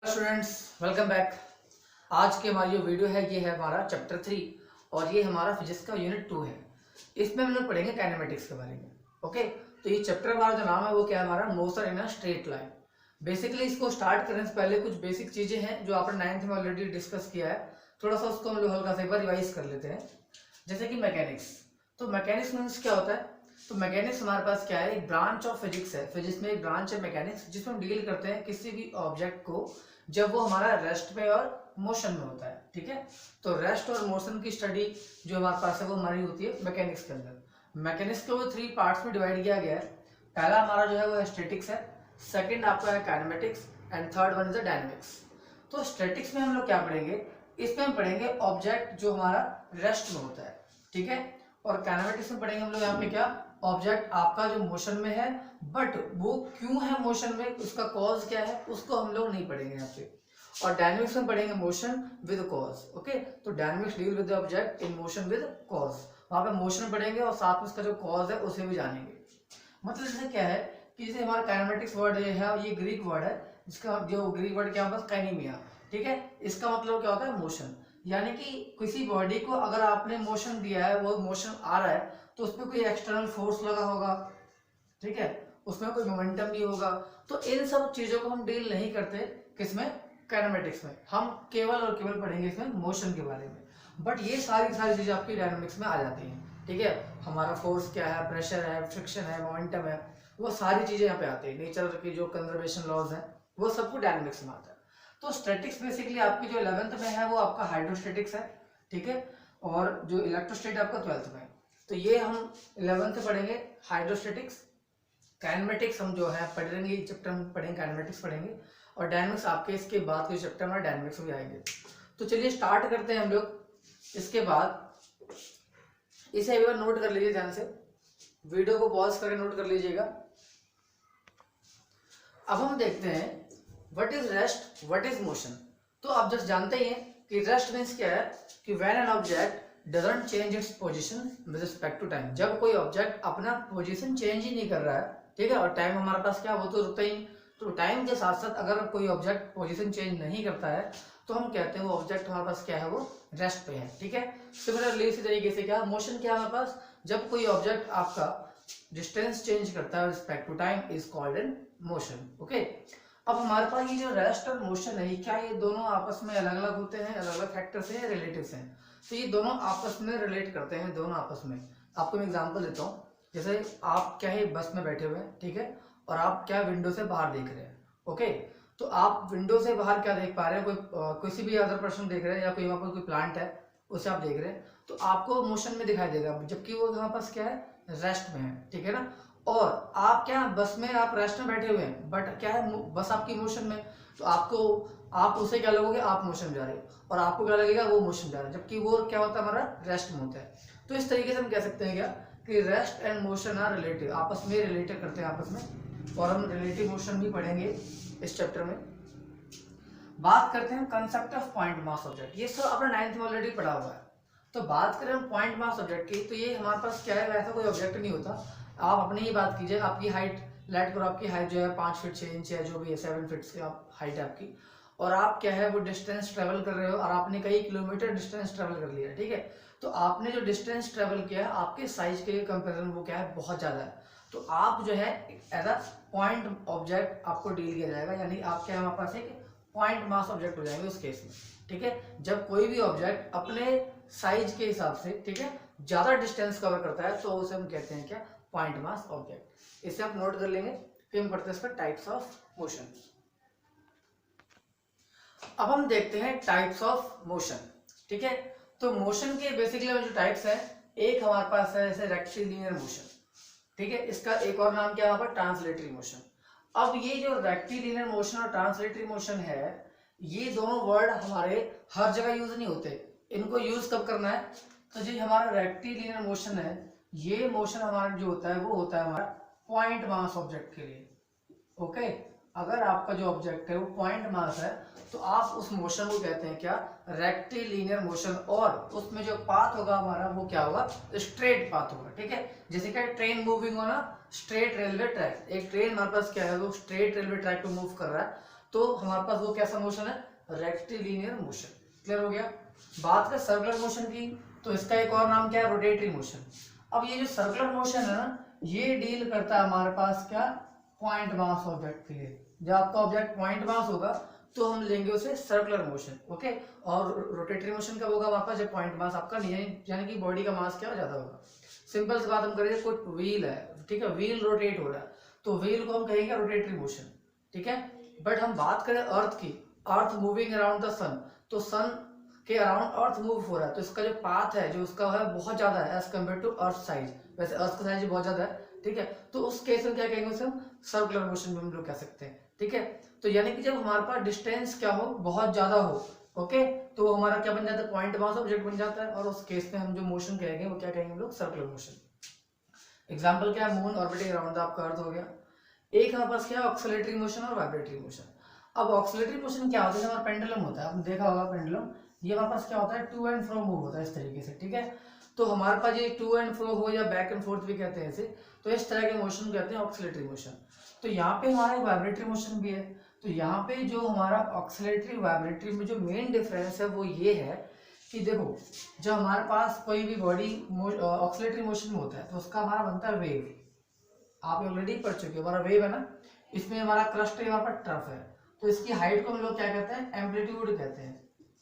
Students, welcome back. आज की हमारी जो वीडियो है ये है हमारा चैप्टर 3 और ये हमारा फिजिक्स का यूनिट 2 है। इसमें हम लोग पढ़ेंगे काइनेमेटिक्स के बारे में। ओके, तो ये चैप्टर हमारा जो नाम है वो क्या है, हमारा motion in a straight line. Basically इसको स्टार्ट करने से पहले कुछ बेसिक चीजें हैं जो आपने 9th में ऑलरेडी डिस्कस किया है, थोड़ा सा उसको हम लोग हल्का सा एक बार रिवाइज कर लेते हैं। जैसे कि मैकेनिक्स, तो मैकेनिक्स मीन्स क्या होता है? तो मैकेनिक्स हमारे पास क्या है, एक ब्रांच ऑफ फिजिक्स है। फिजिक्स में एक ब्रांच है मैकेनिक्स, जिसमें हम डील करते हैं किसी भी ऑब्जेक्ट को जब वो हमारा रेस्ट पे और मोशन में होता है। ठीक है, तो रेस्ट और मोशन की स्टडी जो हमारे पास है वो हमारी होती है मैकेनिक्स के अंदर। मैकेनिक्स को 3 पार्ट्स में डिवाइड किया गया है। पहला हमारा जो है वो स्टैटिक्स है, सेकंड आपका है kinematics and third one is dynamics. तो स्टैटिक्स में हम लोग क्या पढ़ेंगे, इसमें हम पढ़ेंगे ऑब्जेक्ट जो हमारा रेस्ट में होता है। ठीक है, और काइनेमेटिक्स में पढ़ेंगे हम लोग यहाँ पे क्या, ऑब्जेक्ट आपका जो मोशन में है, बट वो क्यों है मोशन में, उसका कॉज क्या है, उसको हम लोग नहीं पढ़ेंगे यहाँ पे। और डायनेमिक्स में पढ़ेंगे मोशन विद कॉज। ओके, तो dynamics deal with the object in motion with cause. वहां पे मोशन पढ़ेंगे और साथ में उसका जो कॉज है उसे भी जानेंगे। मतलब जैसे क्या है कि जैसे हमारा काइनेमेटिक्स वर्ड है, ये ग्रीक वर्ड है, जिसका जो ग्रीक वर्ड क्या होता है, काइनेमिया। ठीक है, इसका मतलब क्या होता है, मोशन। यानी कि किसी बॉडी को अगर आपने मोशन दिया है, वो मोशन आ रहा है, तो उसमें कोई एक्सटर्नल फोर्स लगा होगा। ठीक है, उसमें कोई मोमेंटम भी होगा। तो इन सब चीजों को हम डील नहीं करते किसमें, काइनेमेटिक्स में। हम केवल और केवल पढ़ेंगे इसमें मोशन के बारे में। बट ये सारी चीजें आपकी डायनामिक्स में आ जाती हैं। ठीक है, हमारा फोर्स क्या है, प्रेशर है, फ्रिक्शन है, मोमेंटम है, वो सारी चीजें यहाँ पे आती है। नेचर की जो कंजर्वेशन लॉज है वो सब कुछ डायनामिक्स में आता है। तो स्टैटिक्स बेसिकली आपकी जो 11th में है वो आपका हाइड्रोस्टैटिक्स है। ठीक है, और जो इलेक्ट्रोस्टैट आपका 12th में है। तो ये हम 11th पढ़ेंगे हाइड्रोस्टैटिक्स। काइनेमेटिक्स हम जो है पढ़ेंगे, चैप्टर में पढ़ेंगे काइनेमेटिक्स पढ़ेंगे, और डायनामिक्स आपके इसके बाद के चैप्टर में डायनामिक्स भी आएंगे। तो चलिए स्टार्ट करते हैं हम लोग। इसके बाद इसे एक बार नोट कर लीजिए ध्यान से, वीडियो को पॉज करके नोट कर लीजिएगा। अब हम देखते हैं what is rest, what is motion. तो आप जस्ट जानते ही हैं कि रेस्ट मीन्स क्या है, कि when an object doesn't change its position with respect to time. जब कोई ऑब्जेक्ट अपना पोजीशन चेंज ही नहीं कर रहा है, ठीक है, और टाइम हमारे पास क्या, वो तो रुकता ही। तो टाइम के साथ साथ अगर कोई ऑब्जेक्ट पोजीशन चेंज नहीं करता है, तो हम कहते हैं वो ऑब्जेक्ट हमारे पास क्या है, वो रेस्ट पे है। ठीक है, सिमिलरली इसी तरीके से क्या, मोशन क्या है हमारे पास, जब कोई ऑब्जेक्ट आपका डिस्टेंस चेंज करता है respect to time is called an motion. Okay, अब हमारे पास ये जो रेस्ट और मोशन है, क्या ये दोनों आपस में अलग अलग होते हैं, अलग अलग फैक्टर्स हैं, रिलेटिव्स हैं? तो ये दोनों आपस में रिलेट करते हैं, दोनों आपस में। आपको मैं एग्जांपल देता हूँ। जैसे आप क्या है, बस में बैठे हुए हैं, ठीक है, और आप क्या विंडो से बाहर देख रहे हैं। ओके, तो आप विंडो से बाहर क्या देख पा रहे हैं, कोई किसी भी अदर पर्सन देख रहे हैं, या कोई वहाँ पर कोई प्लांट है उसे आप देख रहे हैं, तो आपको मोशन में दिखाई देगा, जबकि वो वहाँ पास क्या है, रेस्ट में है। ठीक है ना, और आप क्या, बस में आप रेस्ट में बैठे हुए हैं, बट क्या है, बस आपकी मोशन में। तो आपको, आप उसे क्या लगोगे, आप मोशन में जा रहे हो, और आपको क्या लगेगा, वो मोशन में जा रहा है, जबकि वो क्या होता है, हमारा रेस्ट में होता है। तो इस तरीके से हम कह सकते हैं क्या, कि rest and motion are relative, आपस में रिलेटेड करते हैं आपस में। और हम रिलेटिव मोशन भी पढ़ेंगे इस चैप्टर में। बात करते हैं concept of point mass object. ये सब आपने 9th में ऑलरेडी पढ़ा हुआ है। तो बात करें हम पॉइंट मास ऑब्जेक्ट की, तो ये हमारे पास क्या है, ऐसा कोई ऑब्जेक्ट नहीं होता। आप अपनी ही बात कीजिए, आपकी हाइट लेट करो, आपकी हाइट जो है 5 फीट 6 इंच है, जो भी है 7 फीट की आप हाइट है आपकी, और आप क्या है, वो डिस्टेंस ट्रेवल कर रहे हो, और आपने कई किलोमीटर डिस्टेंस ट्रेवल कर लिया। ठीक है, तो आपने जो डिस्टेंस ट्रेवल किया है, आपके साइज के कंपेरिजन वो क्या है, बहुत ज्यादा है। तो आप जो है एज अ पॉइंट ऑब्जेक्ट आपको डील किया जाएगा, यानी आप क्या, हमारे पास एक पॉइंट मास ऑब्जेक्ट हो जाएंगे उस केस में। ठीक है, जब कोई भी ऑब्जेक्ट अपने साइज के हिसाब से, ठीक है, ज्यादा डिस्टेंस कवर करता है, तो उसे हम कहते हैं क्या, पॉइंट मास ऑब्जेक्ट। इसे आप नोट कर लेंगे। फिर हम पढ़ते हैं इसका टाइप्स ऑफ मोशन। अब हम देखते हैं टाइप्स ऑफ मोशन। ठीक है, तो मोशन के बेसिकली जो टाइप्स है, एक हमारे पास है जैसे रेक्टिलिनियर मोशन। ठीक है, इसका एक और नाम क्या है, वहां पर ट्रांसलेटरी मोशन। अब ये जो रेक्टिलिनियर मोशन और ट्रांसलेटरी मोशन है, ये दोनों वर्ड हमारे हर जगह यूज नहीं होते। इनको यूज कब करना है, तो जो हमारा रेक्टिलिनियर मोशन है, ये मोशन हमारा जो होता है वो होता है हमारा पॉइंट मास ऑब्जेक्ट के लिए। ओके, अगर आपका जो ऑब्जेक्ट है वो पॉइंट मास है, तो आप उस मोशन को कहते हैं क्या, रेक्टिलिनियर मोशन। और उसमें जो पाथ होगा हमारा, वो क्या होगा, स्ट्रेट पाथ होगा। ठीक है, जैसे क्या ट्रेन मूविंग हो ना, स्ट्रेट रेलवे ट्रैक, एक ट्रेन हमारे पास क्या है, वो स्ट्रेट रेलवे ट्रैक पे मूव कर रहा है, तो हमारे पास वो कैसा मोशन है, रेक्टिलिनियर मोशन। क्लियर हो गया। बात करें सर्कुलर मोशन की, तो इसका एक और नाम क्या है, रोटेटरी मोशन। अब ये जो सर्कुलर मोशन है ना, ये डील करता है हमारे पास क्या, पॉइंट मास ऑब्जेक्ट के लिए। जब आपका ऑब्जेक्ट पॉइंट मास होगा तो हम लेंगे उसे सर्कुलर मोशन, ओके। और रोटेटरी मोशन कब होगा हमारे पास, जब पॉइंट मास आपका नहीं है, यानी कि बॉडी का मास क्या ज्यादा होगा। सिंपल सी बात हम करेंगे, कोई व्हील है, ठीक है, व्हील रोटेट हो रहा है, तो व्हील को हम कहेंगे रोटेटरी मोशन, ठीक है। बट हम बात करें अर्थ की, अर्थ मूविंग अराउंड द सन, तो सन के अराउंड अर्थ मूव हो रहा है, तो इसका जो पाथ है जो उसका है बहुत ज्यादा है as compared to earth size. वैसे अर्थ का साइज बहुत ज्यादा है, ठीक है, तो उस केस में क्या कहेंगे उसे हम सर्कुलर मोशन में हम लोग कह सकते हैं, ठीक है। तो यानी कि जब हमारे पास डिस्टेंस क्या हो, बहुत ज्यादा हो, ओके, तो हमारा क्या बन जाता है, पॉइंट मास ऑब्जेक्ट बन जाता है, और उस केस में हम जो मोशन कहेंगे वो क्या कहेंगे हम लोग, सर्कुलर मोशन। एग्जाम्पल क्या है, मून ऑर्बिटिंग अराउंड द आपका अर्थ हो गया। एक हमारे पास क्या है, ऑक्सीलरेटरी मोशन और वाइब्रेटरी मोशन। अब ऑक्सीलरेटरी मोशन क्या होता है, हमारा पेंडुलम होता है, आपने देखा होगा पेंडुलम, ये हमारे पास क्या होता है, टू एंड फ्रो मूव होता है इस तरीके से, ठीक है। तो हमारे पास ये टू एंड फ्रो हो या बैक एंड फोर्थ भी कहते हैं इसे, तो इस तरह के मोशन कहते हैं ऑक्सीलरेटरी मोशन। तो यहाँ पे हमारा वाइब्रेटरी मोशन भी है। तो यहाँ पे जो हमारा ऑक्सीलरेटरी वाइब्रेटरी में जो मेन डिफरेंस है वो ये है कि देखो, जब हमारे पास कोई भी बॉडी ऑक्सीलरेटरी मोशन में होता है तो उसका हमारा बनता है वेव। आप ऑलरेडी पढ़ चुके हो, हमारा वेव है ना, इसमें हमारा क्रस्ट है, यहाँ पर टर्फ है, तो इसकी हाइट को हम लोग क्या कहते हैं, एम्पलीट्यूड कहते हैं।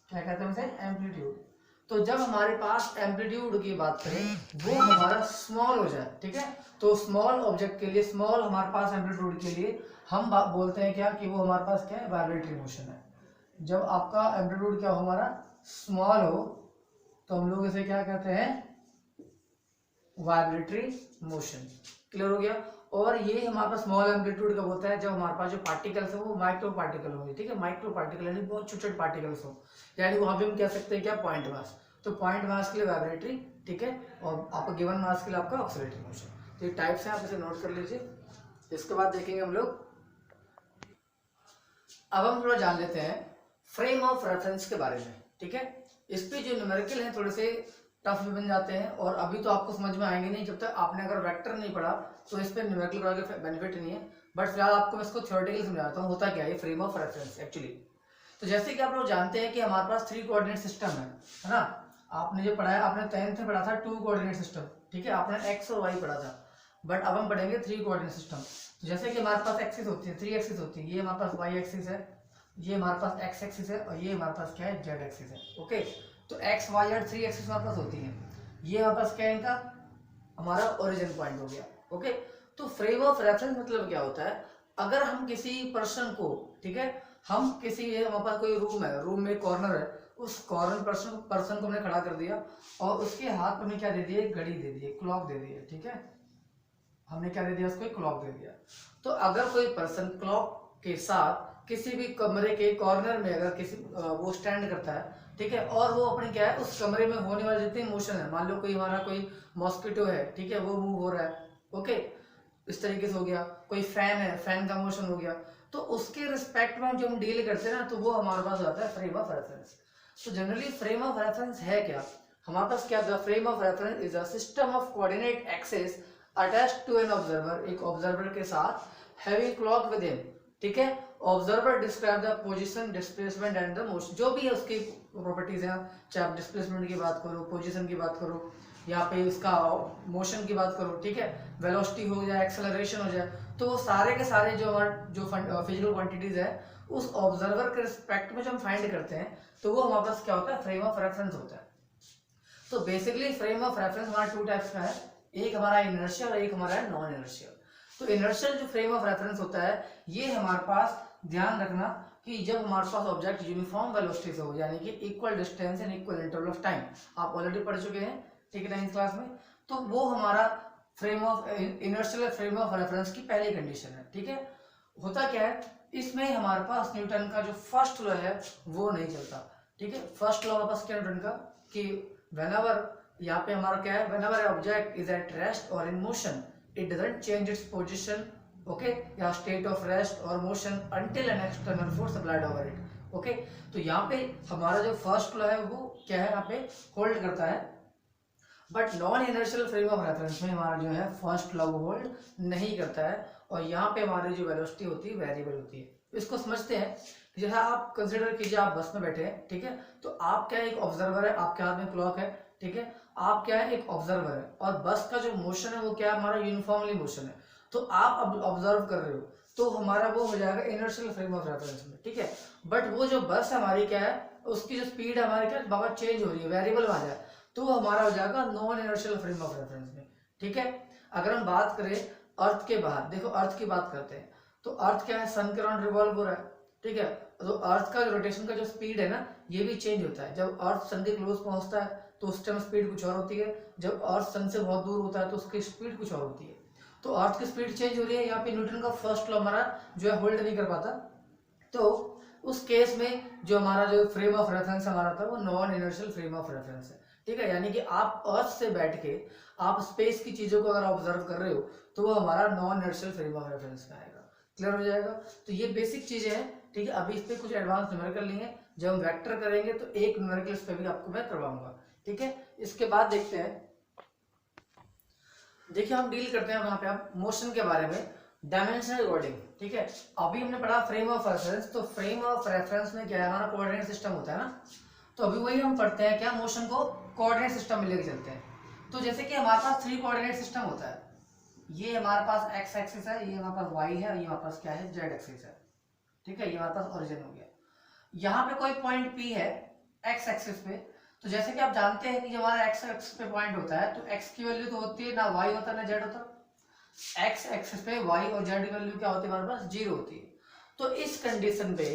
क्या कहते हैं उसे, एम्पलीट्यूड। तो जब हमारे पास एम्पलीट्यूड की बात करें वो हमारा स्मॉल हो जाए, ठीक है, तो स्मॉल ऑब्जेक्ट के लिए, स्मॉल हमारे पास एम्पलीट्यूड के लिए हम बोलते हैं क्या, कि वो हमारे पास क्या है, वाइब्रेटरी मोशन है। जब आपका एम्पलीट्यूड क्या हो, हमारा स्मॉल हो, तो हम लोग इसे क्या कहते हैं, वाइब्रेटरी मोशन। क्लियर हो गया। और ये हमारे पास स्मॉल एम्पलीट्यूड कब होता है, जब हमारे पास जो पार्टिकल्स है वो माइक्रो पार्टिकल होंगे, ठीक है, माइक्रो पार्टिकल यानी बहुत छोटे छोटे पार्टिकल्स हो, यानी वहां पे हम कह सकते हैं क्या, पॉइंट मास। तो पॉइंट मास के लिए वाइब्रेटरी, ठीक है, और आपका गिवन मास के लिए आपका ऑक्सीलरेटरी मोशन। तो ये टाइप्स हैं, आप इसे नोट कर लीजिए। इसके बाद देखेंगे हम लोग, अब हम थोड़ा जान लेते हैं फ्रेम ऑफ रेफरेंस के बारे में, ठीक है। इस पे जो न्यूमेरिकल हैं थोड़े से टफ भी बन जाते हैं, और अभी तो आपको समझ में आएंगे नहीं जब तक आपने अगर वेक्टर नहीं पढ़ा, तो इस पे न्यूमेरिकल पढ़ा के बेनिफिट नहीं है। बट फिलहाल आपको मैं इसको थ्योरेटिकली समझाता हूँ, होता क्या है ये फ्रेम ऑफ रेफरेंस एक्चुअली। तो जैसे कि आप लोग जानते हैं कि हमारे पास 3 कोऑर्डिनेट सिस्टम है ना। आपने जो पढ़ा है, आपने 10th में पढ़ा था 2 कोऑर्डिनेट सिस्टम, ठीक है, आपने एक्स और वाई पढ़ा था। बट अब हम पढ़ेंगे 3 कोऑर्डिनेट सिस्टम। तो जैसे कि हमारे पास एक्सिस होती है, 3 एक्सिस होती है, ये हमारे पास वाई एक्सिस है, ये हमारे पास एक्स एक्सिस है, और ये हमारे पास क्या है, जेड एक्सिस है, ओके। तो एक्स वाई और 3 एक्सिस हमारे पास होती है। ये हमारे पास क्या है, इनका हमारा ओरिजिन पॉइंट हो गया, ओके। तो फ्रेम ऑफ रेफरेंस मतलब क्या होता है, अगर हम किसी पर्सन को, ठीक है, हम किसी, हमारे पास कोई रूम है, रूम में कॉर्नर है, उस कॉर्नर पर्सन को हमने खड़ा कर दिया, और उसके हाथ में क्या दे दिया, घड़ी दे दी, क्लॉक दे दी है, ठीक है, हमने क्या दे दिया उसको, क्लॉक दे दिया। तो अगर कोई पर्सन क्लॉक के साथ किसी भी कमरे के कॉर्नर में अगर किसी वो स्टैंड करता है, ठीक है, और वो अपने क्या है, उस कमरे में होने वाले जितनी मोशन है, मान लो कोई हमारा कोई मॉस्किटो है, ठीक है, वो मूव हो रहा है, ओके, इस तरीके से हो गया, कोई फैन है, फैन का मोशन हो गया, तो उसके रिस्पेक्ट में जो हम डील करते हैं ना, तो वो हमारे पास आता है फ्रेम ऑफ रेफरेंस। तो जनरली फ्रेम ऑफ रेफरेंस है क्या, हमारे पास क्या, the frame of reference is a system of coordinate axis attached to an observer, एक ऑब्जर्वर के साथ, हैविंग क्लॉक विद हिम, ठीक है। Observer describe the position, displacement and the motion, जो भी है उसकी प्रॉपर्टीज हैं, चाहे आप डिस्प्लेसमेंट की बात करो, पोजीशन की बात करो, यहाँ पे इसका मोशन की बात करो, ठीक है, वेलोसिटी हो जाए, एक्सेलरेशन हो जाए, तो वो सारे के सारे जो हमारे जो फिजिकल क्वांटिटीज है उस ऑब्जर्वर के रिस्पेक्ट में जो हम फाइंड करते हैं, तो वो हमारे पास क्या होता है, फ्रेम ऑफ रेफरेंस होता है। तो बेसिकली फ्रेम ऑफ रेफरेंस हमारा 2 टाइप्स का है, एक हमारा इनर्शियल और एक हमारा है नॉन इनर्शियल। तो इनर्शियल जो फ्रेम ऑफ रेफरेंस होता है, ये हमारे पास ध्यान रखना कि जब हमारे पास ऑब्जेक्ट यूनिफॉर्म वेलोसिटी से हो, यानी कि equal distance and equal interval of time, आप ऑलरेडी पढ़ चुके हैं, ठीक है, 9th क्लास में, तो वो हमारा frame of inertial frame of reference की पहली कंडीशन है, ठीक है। होता क्या है, इसमें हमारे पास न्यूटन का जो फर्स्ट लॉ है वो नहीं चलता, ठीक है। फर्स्ट लॉ हमारे पास क्या न्यूटन का, कि व्हेनेवर, यहाँ पे हमारा क्या है, whenever object is at rest और in motion it doesn't change its position, okay, या स्टेट ऑफ रेस्ट और motion until an external force applied over it, okay. तो यहाँ पे हमारा जो फर्स्ट लॉ है वो क्या है, यहाँ पे होल्ड करता है। But non inertial frame of reference में हमारा जो है फर्स्ट लॉ वो होल्ड नहीं करता है, और यहाँ पे हमारी जो वेलोसिटी होती है वेरिएबल होती है। इसको समझते हैं। जैसे आप कंसिडर कीजिए, आप बस में बैठे हैं, ठीक है, तो आप क्या है, एक ऑब्जर्वर है, आपके हाथ में क्लॉक है, ठीक है, आप क्या है, एक ऑब्जर्वर है, और बस का जो मोशन है वो क्या है, हमारा यूनिफॉर्मली मोशन है। तो आप अब ऑब्जर्व कर रहे हो, तो हमारा वो हो जाएगा इनर्शियल फ्रेम ऑफ रेफरेंस में, ठीक है। बट वो जो बस हमारी क्या है, उसकी जो स्पीड हमारी क्या बाबा चेंज हो रही है, वेरिएबल आ जाए, तो वो हमारा हो जाएगा non inertial frame of reference में, ठीक है। अगर हम बात करें अर्थ के बाहर, देखो अर्थ की बात करते हैं, तो अर्थ क्या है, सन के अराउंड रिवॉल्व हो रहा है, ठीक है। तो अर्थ का रोटेशन का जो स्पीड है ना, ये भी चेंज होता है। जब अर्थ सन के क्लोज पहुंचता है तो उस टाइम स्पीड कुछ और होती है, जब अर्थ सन से बहुत दूर होता है तो उसकी स्पीड कुछ और होती है। तो अर्थ की स्पीड चेंज हो रही है, यहाँ पे न्यूटन का फर्स्ट लॉ हमारा जो है होल्ड नहीं कर पाता। तो उस केस में जो हमारा जो फ्रेम ऑफ रेफरेंस हमारा था वो non inertial frame of reference है, ठीक है। यानी कि आप अर्थ से बैठ के आप स्पेस की चीजों को अगर ऑब्जर्व कर रहे हो तो वो हमारा non inertial frame of reference में आएगा। क्लियर हो जाएगा। तो ये बेसिक चीजें हैं, ठीक है। अभी इस पे कुछ एडवांस न्यूमेरिकल नहीं है, जब हम वेक्टर करेंगे तो एक न्यूमेरिकल इस पे भी आपको मैं करवाऊंगा, ठीक है। इसके बाद देखते हैं, देखिए हम डील करते हैं वहां पे आप मोशन के बारे में, डायमेंशनल रिकॉर्डिंग, ठीक है। अभी हमने पढ़ा फ्रेम ऑफ रेफरेंस, तो फ्रेम ऑफ रेफरेंस में क्या है, हमारा कोऑर्डिनेट सिस्टम होता है ना, तो अभी वही हम पढ़ते हैं क्या, मोशन को कोऑर्डिनेट सिस्टम में लेके चलते हैं। तो जैसे कि हमारे पास 3 कोऑर्डिनेट सिस्टम होता है, ये हमारे पास एक्स एक्सिस है, ये हमारे पास वाई है, और ये हमारे पास क्या है, जेड एक्सिस है, ठीक है। ये हमारे पास ओरिजिन हो गया। यहाँ पे कोई पॉइंट पी है एक्स एक्सिस पे, तो जैसे कि आप जानते हैं कि जब हमारा एक्स एक्सिस पे पॉइंट होता है तो एक्स की वैल्यू तो होती है ना, वाई होता है ना जेड होता। एक्स एक्सिस पे वाई और जेड की वैल्यू क्या होती है, हमारे पास 0 होती है। तो इस कंडीशन पे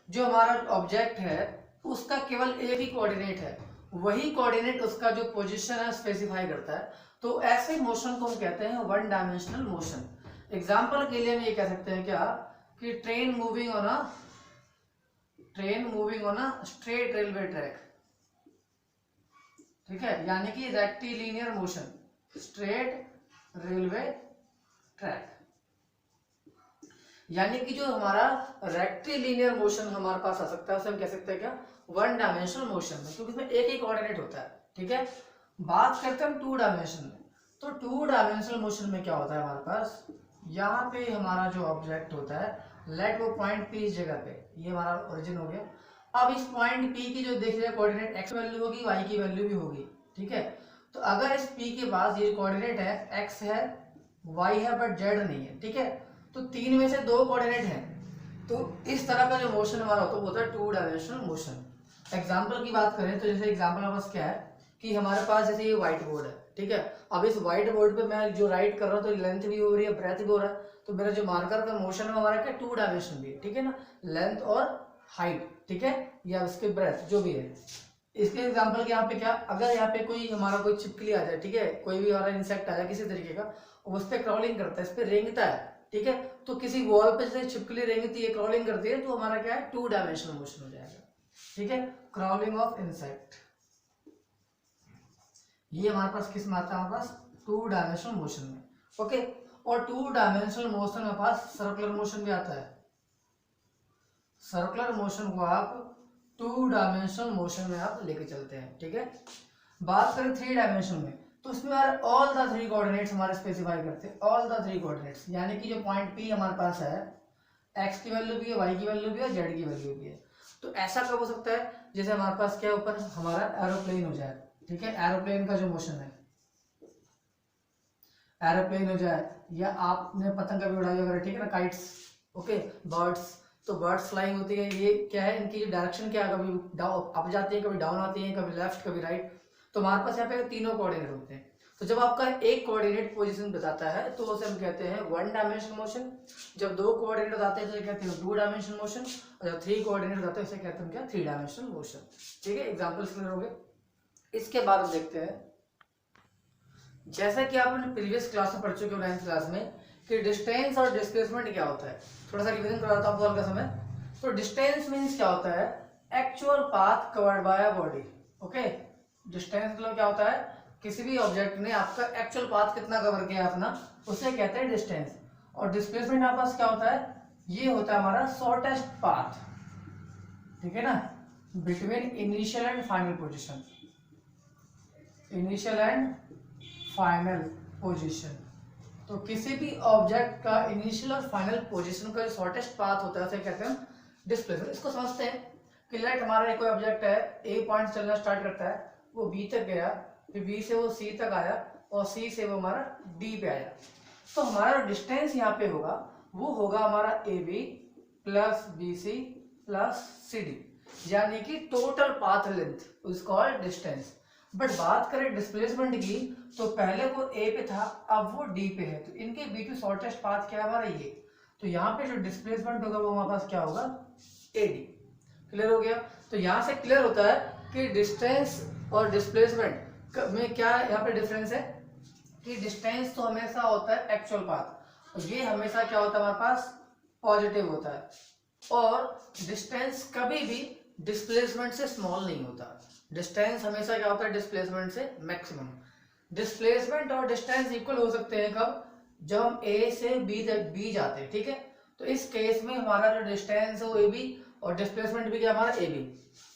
जो हमारा ऑब्जेक्ट है उसका केवल एक ही कोऑर्डिनेट है, वही कोऑर्डिनेट उसका जो पोजीशन है स्पेसिफाई करता है। तो ऐसे मोशन को हम कहते हैं वन डायमेंशनल मोशन। एग्जांपल के लिए हम ये कह सकते हैं क्या, कि train moving on a straight railway track, ठीक है, यानी कि rectilinear motion, straight railway track, यानी कि जो हमारा रेक्टिलिनियर मोशन हमारे पास आ सकता है उसे हम कह सकते हैं क्या, वन डायमेंशनल मोशन में, क्योंकि इसमें एक ही कोऑर्डिनेट होता है, ठीक है। बात करते हैं हम 2 डायमेंशन में, तो 2 डायमेंशनल मोशन में क्या होता है हमारे पास, यहाँ पे हमारा जो ऑब्जेक्ट होता है, लेट वो पॉइंट पी इस जगह पे, ये हमारा ओरिजिन हो गया। अब इस पॉइंट पी की जो देख रहे हैं कोऑर्डिनेट एक्स वैल्यू होगी, वाई की वैल्यू भी होगी, ठीक है। तो अगर इस पी के पास ये कोऑर्डिनेट है, एक्स है, वाई है, बट जेड नहीं है, ठीक है, तो 3 में से 2 कोऑर्डिनेट हैं, तो इस तरह का जो मोशन हमारा होता है वो होता है 2 डायमेंशनल मोशन। एग्जाम्पल की बात करें तो जैसे एग्जाम्पल हमारे पास क्या है, कि हमारे पास जैसे ये व्हाइट बोर्ड है, ठीक है। अब इस व्हाइट बोर्ड पे मैं जो राइट कर रहा हूँ तो लेंथ भी हो रही है, ब्रेथ भी हो रहा है, तो मेरा जो मार्कर का मोशन है हमारा क्या, 2 डायमेंशन भी है, ठीक है ना, लेंथ और हाइट, ठीक है, या उसके ब्रेथ जो भी है। इसके एग्जाम्पल के यहाँ पे क्या, अगर यहाँ पे कोई हमारा कोई छिपकली आ जाए, ठीक है, कोई भी हमारा इंसेक्ट आ जाए किसी तरीके का, उस पर क्रॉलिंग करता है, इस पर रेंगता है, ठीक है, तो किसी वॉल पे जैसे छिपकली रेंगती है, क्रॉलिंग करती है, तो हमारा क्या है, 2 डायमेंशनल मोशन हो जाएगा, ठीक है, क्रॉलिंग ऑफ इंसेक्ट। ये हमारे पास किस में आता है, हमारे पास 2 डायमेंशनल मोशन में, ओके। और 2 डायमेंशनल मोशन में पास सर्कुलर मोशन भी आता है, सर्कुलर मोशन को आप 2 डायमेंशनल मोशन में आप लेके चलते हैं, ठीक है। बात करें 3 डायमेंशन में, तो उसमें ऑल द 3 कोऑर्डिनेट्स हमारे स्पेसिफाई करते हैं, ऑल द 3 कोऑर्डिनेट्स, यानी कि जो पॉइंट पी हमारे पास है, एक्स की वैल्यू भी है, वाई की वैल्यू भी है, जेड की वैल्यू भी है। तो ऐसा कब हो सकता है, जैसे हमारे पास क्या ऊपर हमारा एरोप्लेन हो जाए, ठीक है, एरोप्लेन का जो मोशन है, एरोप्लेन हो जाए, या आपने पतंग कभी उड़ाई वगैरह, ठीक है ना, काइट्स, ओके, बर्ड्स, तो बर्ड्स फ्लाइंग होती है, ये क्या है, इनकी जो डायरेक्शन क्या है, कभी डाउन अप जाती है, कभी डाउन आती है, कभी लेफ्ट कभी राइट। तो हमारे पास यहाँ पे 3 कोऑर्डिनेट होते हैं। तो जब आपका एक कोऑर्डिनेट पोजीशन बताता है तो उसे हम कहते हैं 1 डायमेंशनल मोशन, जब 2 कोऑर्डिनेट बताते हैं तो कहते हैं 2 डायमेंशनल मोशन, और जब 3 कोऑर्डिनेट बताते हैं उसे कहते हैं क्या, 3 डायमेंशनल मोशन, ठीक है। एग्जांपल्स क्लियर हो गए। इसके बाद हम देखते हैं, जैसा कि आपने प्रीवियस क्लास में पढ़ चुके हो 9th क्लास में, कि डिस्टेंस और डिस्प्लेसमेंट क्या होता है, थोड़ा सा रिवीजन कराता हूं आपको हल्का समय। तो डिस्टेंस मींस क्या होता है, actual path covered by a body, okay. Distance मतलब क्या होता है, किसी भी ऑब्जेक्ट ने आपका एक्चुअल पाथ कितना कवर किया अपना, उसे कहते हैं डिस्टेंस। और डिस्प्लेसमेंट हमारे पास क्या होता है, ये होता है हमारा शॉर्टेस्ट पाथ, ठीक है ना, between initial and final position, initial and final position, तो किसी भी ऑब्जेक्ट का इनिशियल और फाइनल पोजीशन का जो शॉर्टेस्ट पाथ होता है उसे कहते हैं डिस्प्लेसमेंट। इसको समझते हैं कि लेट हमारा कोई ऑब्जेक्ट है, ए पॉइंट चलना स्टार्ट करता है, वो बी तक गया, फिर बी से वो सी तक आया और सी से वो हमारा डी पे आया। तो हमारा डिस्टेंस यहाँ पे होगा वो होगा हमारा A B plus B C plus C D, यानी कि total path length is called distance. But बात करें डिस्प्लेसमेंट की तो पहले वो ए पे था, अब वो डी पे है, तो इनके बीच में शॉर्टेस्ट पाथ क्या है हमारा ये। तो यहाँ पे जो डिस्प्लेसमेंट होगा वो हमारे पास क्या होगा ए डी। क्लियर हो गया। तो यहाँ से क्लियर होता है कि डिस्टेंस और डिस्प्लेसमेंट में क्या यहाँ पे डिफरेंस है कि डिस्टेंस तो हमेशा होता है एक्चुअल पाथ और ये हमेशा क्या होता है हमारे पास पॉजिटिव होता है, और डिस्टेंस कभी भी डिस्प्लेसमेंट से स्मॉल नहीं होता। डिस्टेंस हमेशा क्या होता है डिस्प्लेसमेंट से मैक्सिमम। डिस्प्लेसमेंट और डिस्टेंस इक्वल हो सकते हैं कब, जब हम ए से बी तक बी जाते हैं, ठीक है। तो इस केस में हमारा जो डिस्टेंस है वो ए बी और डिस्प्लेसमेंट भी क्या हमारा ए बी।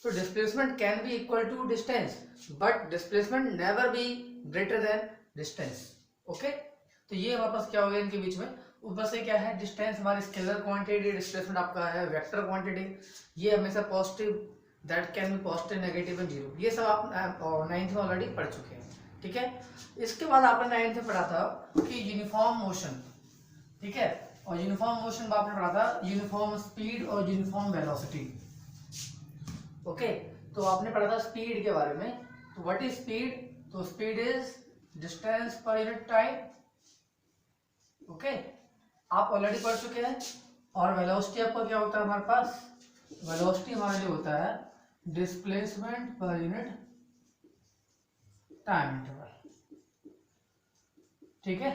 तो displacement can be equal to distance but displacement never be greater than distance. Okay, तो ये हमारे पास क्या हो गया इनके बीच में। ऊपर से क्या है डिस्टेंस हमारी स्केलर क्वांटिटी, डिस्प्लेसमेंट आपका है वेक्टर क्वांटिटी, ये हमेशा positive, that can be positive negative and zero. ये सब आप 9th में ऑलरेडी पढ़ चुके हैं, ठीक है। इसके बाद आपने 9th में पढ़ा था कि यूनिफॉर्म मोशन, ठीक है, और यूनिफॉर्म मोशन में आपने पढ़ा था यूनिफॉर्म स्पीड और यूनिफॉर्म वेलोसिटी। ओके, तो आपने पढ़ा था स्पीड के बारे में। तो व्हाट इज स्पीड, तो speed is distance per unit time. Okay, आप ऑलरेडी पढ़ चुके हैं। और वेलोसिटी आपका क्या होता है हमारे पास, वेलोसिटी हमारे लिए होता है डिस्प्लेसमेंट पर यूनिट टाइम इंटरवल, ठीक है।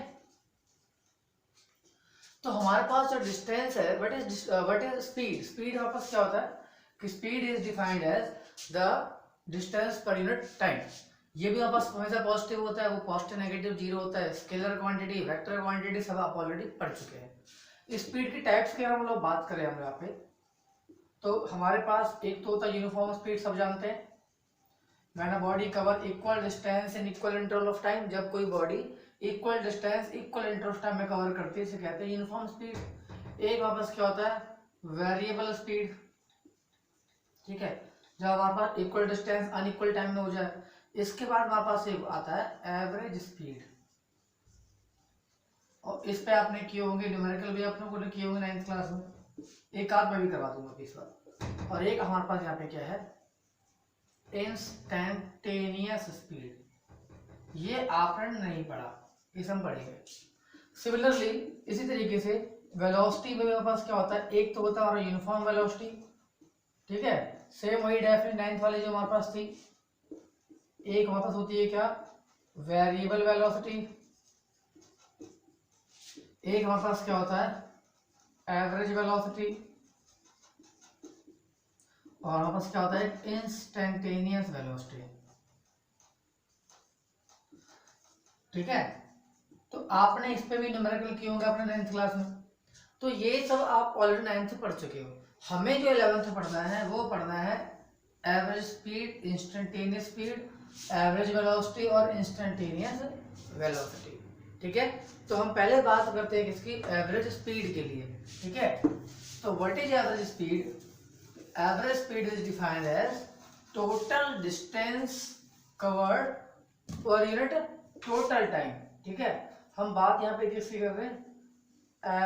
तो हमारे पास जो डिस्टेंस है व्हाट इज स्पीड, स्पीड हमारे पास क्या होता है कि speed is defined as the distance per unit time. ये भी हमारे पास हमेशा पॉजिटिव होता है, वो पॉजिटिव नेगेटिव जीरो होता है। स्केलर क्वांटिटी वेक्टर क्वांटिटी सब आप ऑलरेडी पढ़ चुके हैं। स्पीड की टाइप्स की हम लोग बात करें हम यहाँ पे, तो हमारे पास एक तो होता है यूनिफॉर्म स्पीड, सब जानते हैं, when a body cover equal distance in equal interval of time. जब कोई body equal distance equal interval of time में कवर करती है इसे कहते हैं यूनिफॉर्म स्पीड। एक वापस क्या होता है वेरिएबल स्पीड, ठीक है, जब हमारे पास इक्वल डिस्टेंस अनइक्वल टाइम में हो जाए। इसके बाद हमारे पास एक आता है एवरेज स्पीड, और इस पे आपने किए होंगे न्यूमेरिकल भी आप लोगों ने किए होंगे 9th क्लास में, एक आध मैं भी करवा दूंगा इस बार। और एक हमारे पास यहाँ पे क्या है इंस्टैंटेनियस स्पीड, ये आपने नहीं पढ़ा, इसे हम पढ़ेंगे। सिमिलरली इसी तरीके से वेलोसिटी में हमारे पास क्या होता है, एक तो होता है हमारा यूनिफॉर्म वेलोसिटी, ठीक है, सेम वही डेफिनेट 9th वाली जो हमारे पास थी। एक हमारे पास होती है क्या वेरिएबल वेलोसिटी, एक हमारे पास क्या होता है एवरेज वेलोसिटी, और हमारे पास क्या होता है इंस्टैंटेनियस वेलोसिटी, ठीक है। तो आपने इस पे भी न्यूमेरिकल किए होंगे अपने 9th क्लास में। तो ये सब आप ऑलरेडी 9th से पढ़ चुके हो। हमें जो 11th में पढ़ना है वो पढ़ना है average speed, instantaneous speed, average velocity और इंस्टैंटेनियस वेलोसिटी, ठीक है। तो हम पहले बात करते हैं किसकी, एवरेज स्पीड के लिए, ठीक है। तो what is average speed, average speed is defined as total distance covered per unit total time, ठीक है। हम बात यहाँ पे किसकी कर रहे हैं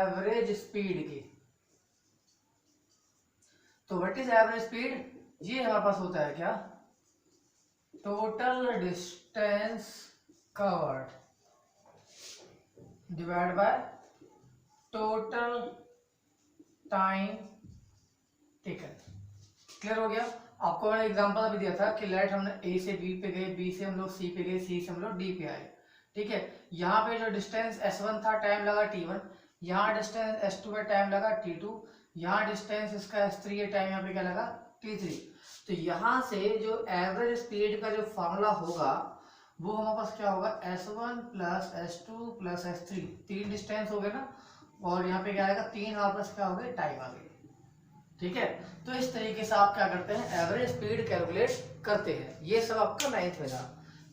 एवरेज स्पीड की। तो व्हाट इज एवरेज स्पीड, ये हमारे पास होता है क्या total distance covered divide by total time taken. Clear हो गया। आपको मैंने एग्जांपल अभी दिया था कि लेट हमने ए से बी पे गए, बी से हम लोग सी पे गए, सी से हम लोग डी पे आए, ठीक है। यहाँ पे जो डिस्टेंस S1 था टाइम लगा T1, यहाँ डिस्टेंस S2 में टाइम लगा T2, यहाँ डिस्टेंस इसका S3 है टाइम यहाँ पे क्या लगा T3। तो यहाँ से जो एवरेज स्पीड का जो फॉर्मूला होगा वो हमारे पास क्या होगा S1 plus S2 plus S3, तीन डिस्टेंस हो गए ना, और यहाँ पे क्या आएगा तीन हमारे पास क्या हो गए टाइम आ गई, ठीक है। तो इस तरीके से आप क्या करते हैं एवरेज स्पीड कैलकुलेट करते हैं। ये सब आपका 9th में था।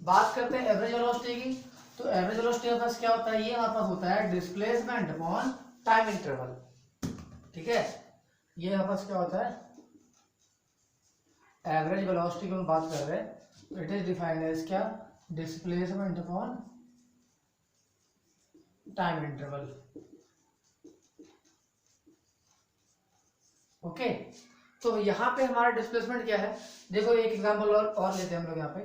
बात करते हैं एवरेज वेलोसिटी की। तो एवरेज वेलोसिटी के पास क्या होता है, ये हमारे पास होता है डिस्प्लेसमेंट अपॉन टाइम इंटरवल। ठीक है, ये हमारे पास क्या होता है, एवरेज वेलोसिटी की हम बात कर रहे हैं, तो इट इज डिफाइंड एज क्या, displacement upon time interval. Okay, तो यहाँ पे हमारा डिस्प्लेसमेंट क्या है, देखो एक एग्जांपल और लेते हैं हम लोग यहाँ पे।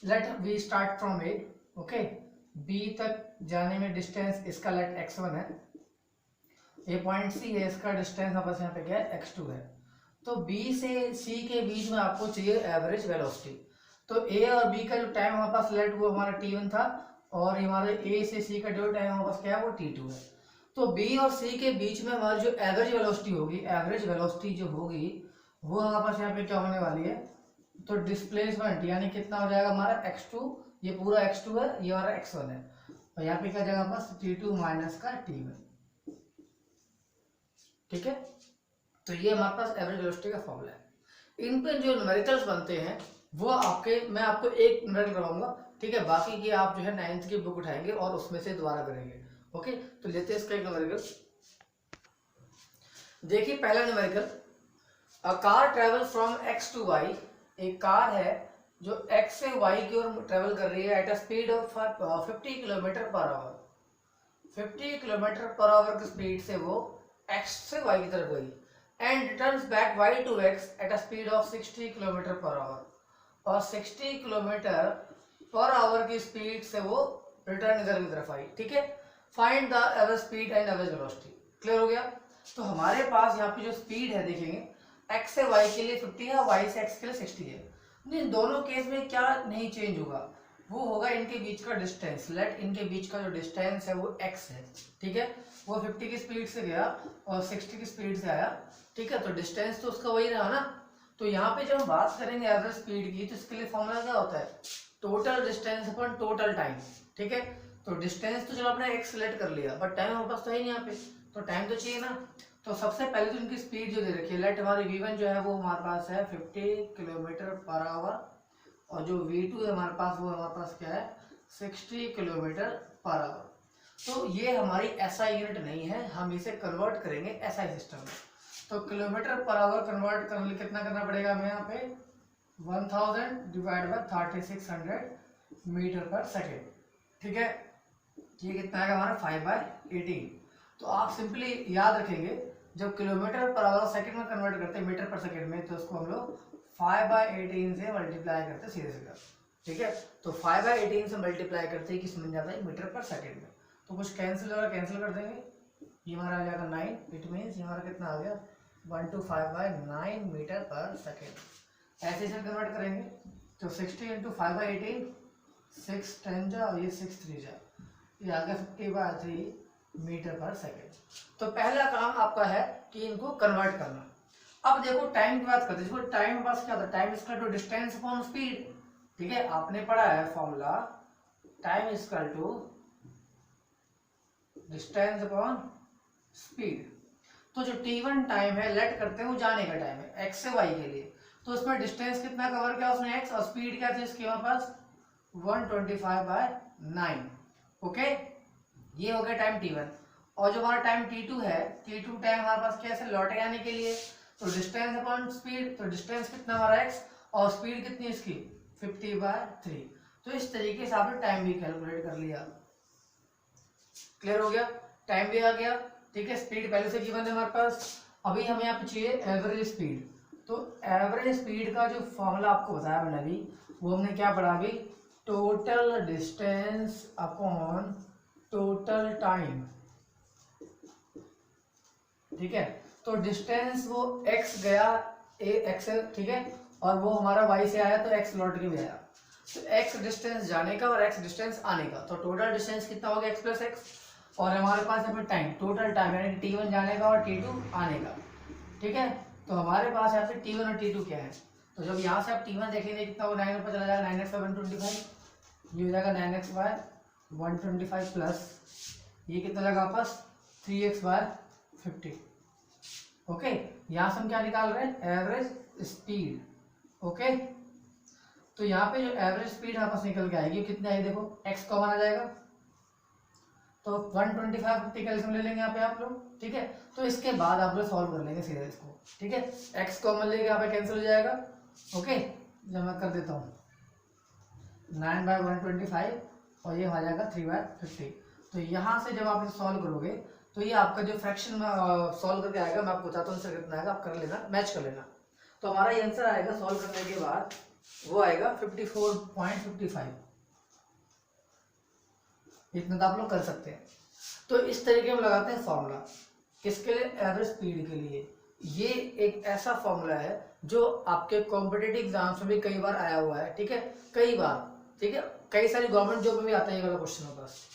Let we start from A, okay, B तक जाने में डिस्टेंस इसका लेट x1 है, ये पॉइंट सी है, इसका डिस्टेंस वापस यहाँ पे क्या है, x2 है। तो b से c के बीच में आपको चाहिए एवरेज वेलोसिटी। तो a और b का जो टाइम हमारे पास लेट वो हमारा t1 था, और हमारे a से c का जो टाइम हमारे पास क्या है वो t2 है। तो b और c के बीच में हमारी जो एवरेज वेलोसिटी होगी, एवरेज वेलोसिटी जो होगी वो हमारे पास यहाँ पे क्या होने वाली है, तो डिस्प्लेसमेंट यानी कितना हो जाएगा हमारा x2, ये पूरा x2 है, ये हमारा x1 है, और यहाँ पे क्या जाएगा बस t2 माइनस का t1। ठीक है, तो ये हमारे पास एवरेज वेलोसिटी का फॉर्मूला है। इन पे जो न्यूमेरिकल्स बनते हैं वो मैं आपको एक न्यूमेरिकल करवाऊंगा, ठीक है, बाकी की आप जो है 9th की बुक उठाएंगे और उसमें से दोबारा करेंगे। ओके, तो लेते हैं इसका एक न्यूमेरिकल। देखिए पहला numerical, a car travel from x to y, एक कार है जो x से y की ओर ट्रेवल कर रही है at a speed of 50 kilometre per hour. 50 kilometre per hour की स्पीड से वो x से y की तरफ गई, and returns back y to x at a speed of 60 kilometre per hour, और 60 किलोमीटर पर आवर की स्पीड से वो रिटर्न इधर की तरफ आई। ठीक है, find the average speed and average velocity. Clear हो गया। तो हमारे पास यहाँ पे जो स्पीड है देखेंगे, x से y के लिए 50 है, y से x के लिए 60 है। इन दोनों केस में क्या नहीं चेंज होगा, वो होगा इनके बीच का डिस्टेंस। लेट इनके बीच का जो डिस्टेंस है वो x है। ठीक है, वो 50 की स्पीड से गया और 60 की स्पीड से आया। ठीक है, तो डिस्टेंस तो उसका वही रहा ना। तो यहाँ पे जब हम बात करेंगे एवरेज स्पीड की, तो इसके लिए फॉर्मूला क्या होता है, total distance upon total time. ठीक है, तो डिस्टेंस तो चलो आपने x सिलेक्ट कर लिया, बट टाइम हमारे पास तो है नहीं यहाँ पे, तो टाइम तो चाहिए ना। तो सबसे पहले तो इनकी स्पीड जो दे रखी है, लेट हमारी v1 जो है वो हमारे पास है 50 किलोमीटर पर आवर, और जो v2 है हमारे पास वो हमारे पास क्या है 60 किलोमीटर पर आवर। तो ये हमारी SI यूनिट नहीं है, हम इसे कन्वर्ट करेंगे SI सिस्टम में। तो किलोमीटर पर आवर कन्वर्ट करने लिए कितना करना पड़ेगा हमें यहाँ पे, 1000 डिवाइड बाय 3600 मीटर पर सेकेंड। ठीक है, ये कितना आएगा हमारा 5/18। तो आप सिंपली याद रखेंगे, जब किलोमीटर पर आवर सेकंड में कन्वर्ट करते हैं मीटर पर सेकंड में, तो उसको हम लोग 5/18 से मल्टीप्लाई करते हैं सीधे सीधा। ठीक है, तो 5/18 से मल्टीप्लाई करते हैं किस में जाता है, मीटर पर सेकंड में। तो कुछ कैंसिल होगा, कैंसिल कर देंगे, ये हमारा आ जाएगा 9। इट मीन्स हमारा कितना आ गया 125/9 मीटर पर सेकेंड। ऐसे इसे कन्वर्ट करेंगे तो 60 × 5/18, 6 10 जा और ये 6 3 जा, ये आ गया 50/3 मीटर पर सेकेंड। तो पहला काम आपका है कि इनको कन्वर्ट करना। अब देखो टाइम की बात करते हैं, देखो टाइम पास क्या होता है, time equal to distance upon speed. ठीक है, आपने पढ़ा है formula, time equal to distance upon speed. तो जो t1 टाइम है, लेट करते हैं वो जाने का टाइम है x से y के लिए, तो उसमें डिस्टेंस कितना कवर किया उसने x, और स्पीड क्या थी इसके हमारे पास 125/9। ओके, ये हो गया टाइम t1। और जो हमारा टाइम t2 है, t2 टाइम हमारे पास कैसे लौटे आने के लिए, तो डिस्टेंस अपॉन स्पीड, तो डिस्टेंस कितना हमारा x और स्पीड कितनी इसकी 50/3। तो इस तरीके से आपने टाइम भी कैलकुलेट कर लिया। क्लियर हो गया, टाइम भी आ गया। ठीक है, स्पीड पहले से गिवन है हमारे पास। अभी हमें यहाँ पे चाहिए एवरेज स्पीड। तो एवरेज स्पीड का जो फॉर्मूला आपको बताया मैंने अभी, वो हमने क्या पढ़ा अभी, total distance upon total time. ठीक है, तो डिस्टेंस वो x गया x है, ठीक है, और वो हमारा y से आया तो x लौट के भी आया। तो x डिस्टेंस जाने का और x डिस्टेंस आने का, तो टोटल डिस्टेंस कितना हो गया x + x। और हमारे पास यहाँ पे टाइम, टोटल टाइम यानी कि t1 जाने का और t2 आने का। ठीक है, तो हमारे पास यहाँ पे t1 और t2 क्या है, तो जब यहाँ से आप t1 देखेंगे कितना वो 9 ऊपर चला जाएगा, 9x / 125, ये हो जाएगा 9x / 125 प्लस ये कितना लगा आपस 3x/50। ओके, यहाँ से हम क्या निकाल रहे हैं, एवरेज स्पीड। ओके, तो यहाँ पे जो एवरेज स्पीड आपस निकल के आएगी कितनी आएगी, देखो x कॉमन आ जाएगा तो 125 50 कैल्शियम ले लेंगे यहाँ पे आप लोग, ठीक है। तो इसके बाद आप लोग सॉल्व कर लेंगे सीधा इसको, ठीक है। x कॉमन लेके यहाँ पे कैंसिल हो जाएगा, ओके। जब मैं कर देता हूँ 9/125 और ये आ जाएगा 3/50। तो यहाँ से जब आप इसे सॉल्व करोगे तो ये आपका जो फ्रैक्शन में सॉल्व करके आएगा, मैं आपको बताता हूँ इससे कितना आएगा, आप कर लेना, मैच कर लेना। तो हमारा ये आंसर आएगा सॉल्व करने के बाद, वो आएगा 54.55। इतना तो आप लोग कर सकते हैं। तो इस तरीके में लगाते हैं फॉर्मूला किसके लिए, एवरेज स्पीड के लिए। ये एक ऐसा फॉर्मूला है जो आपके कॉम्पिटिटिव एग्जाम्स में भी कई बार आया हुआ है, ठीक है, कई बार, ठीक है, कई सारी गवर्नमेंट जॉब में भी आता है ये वाला क्वेश्चन हमारे पास।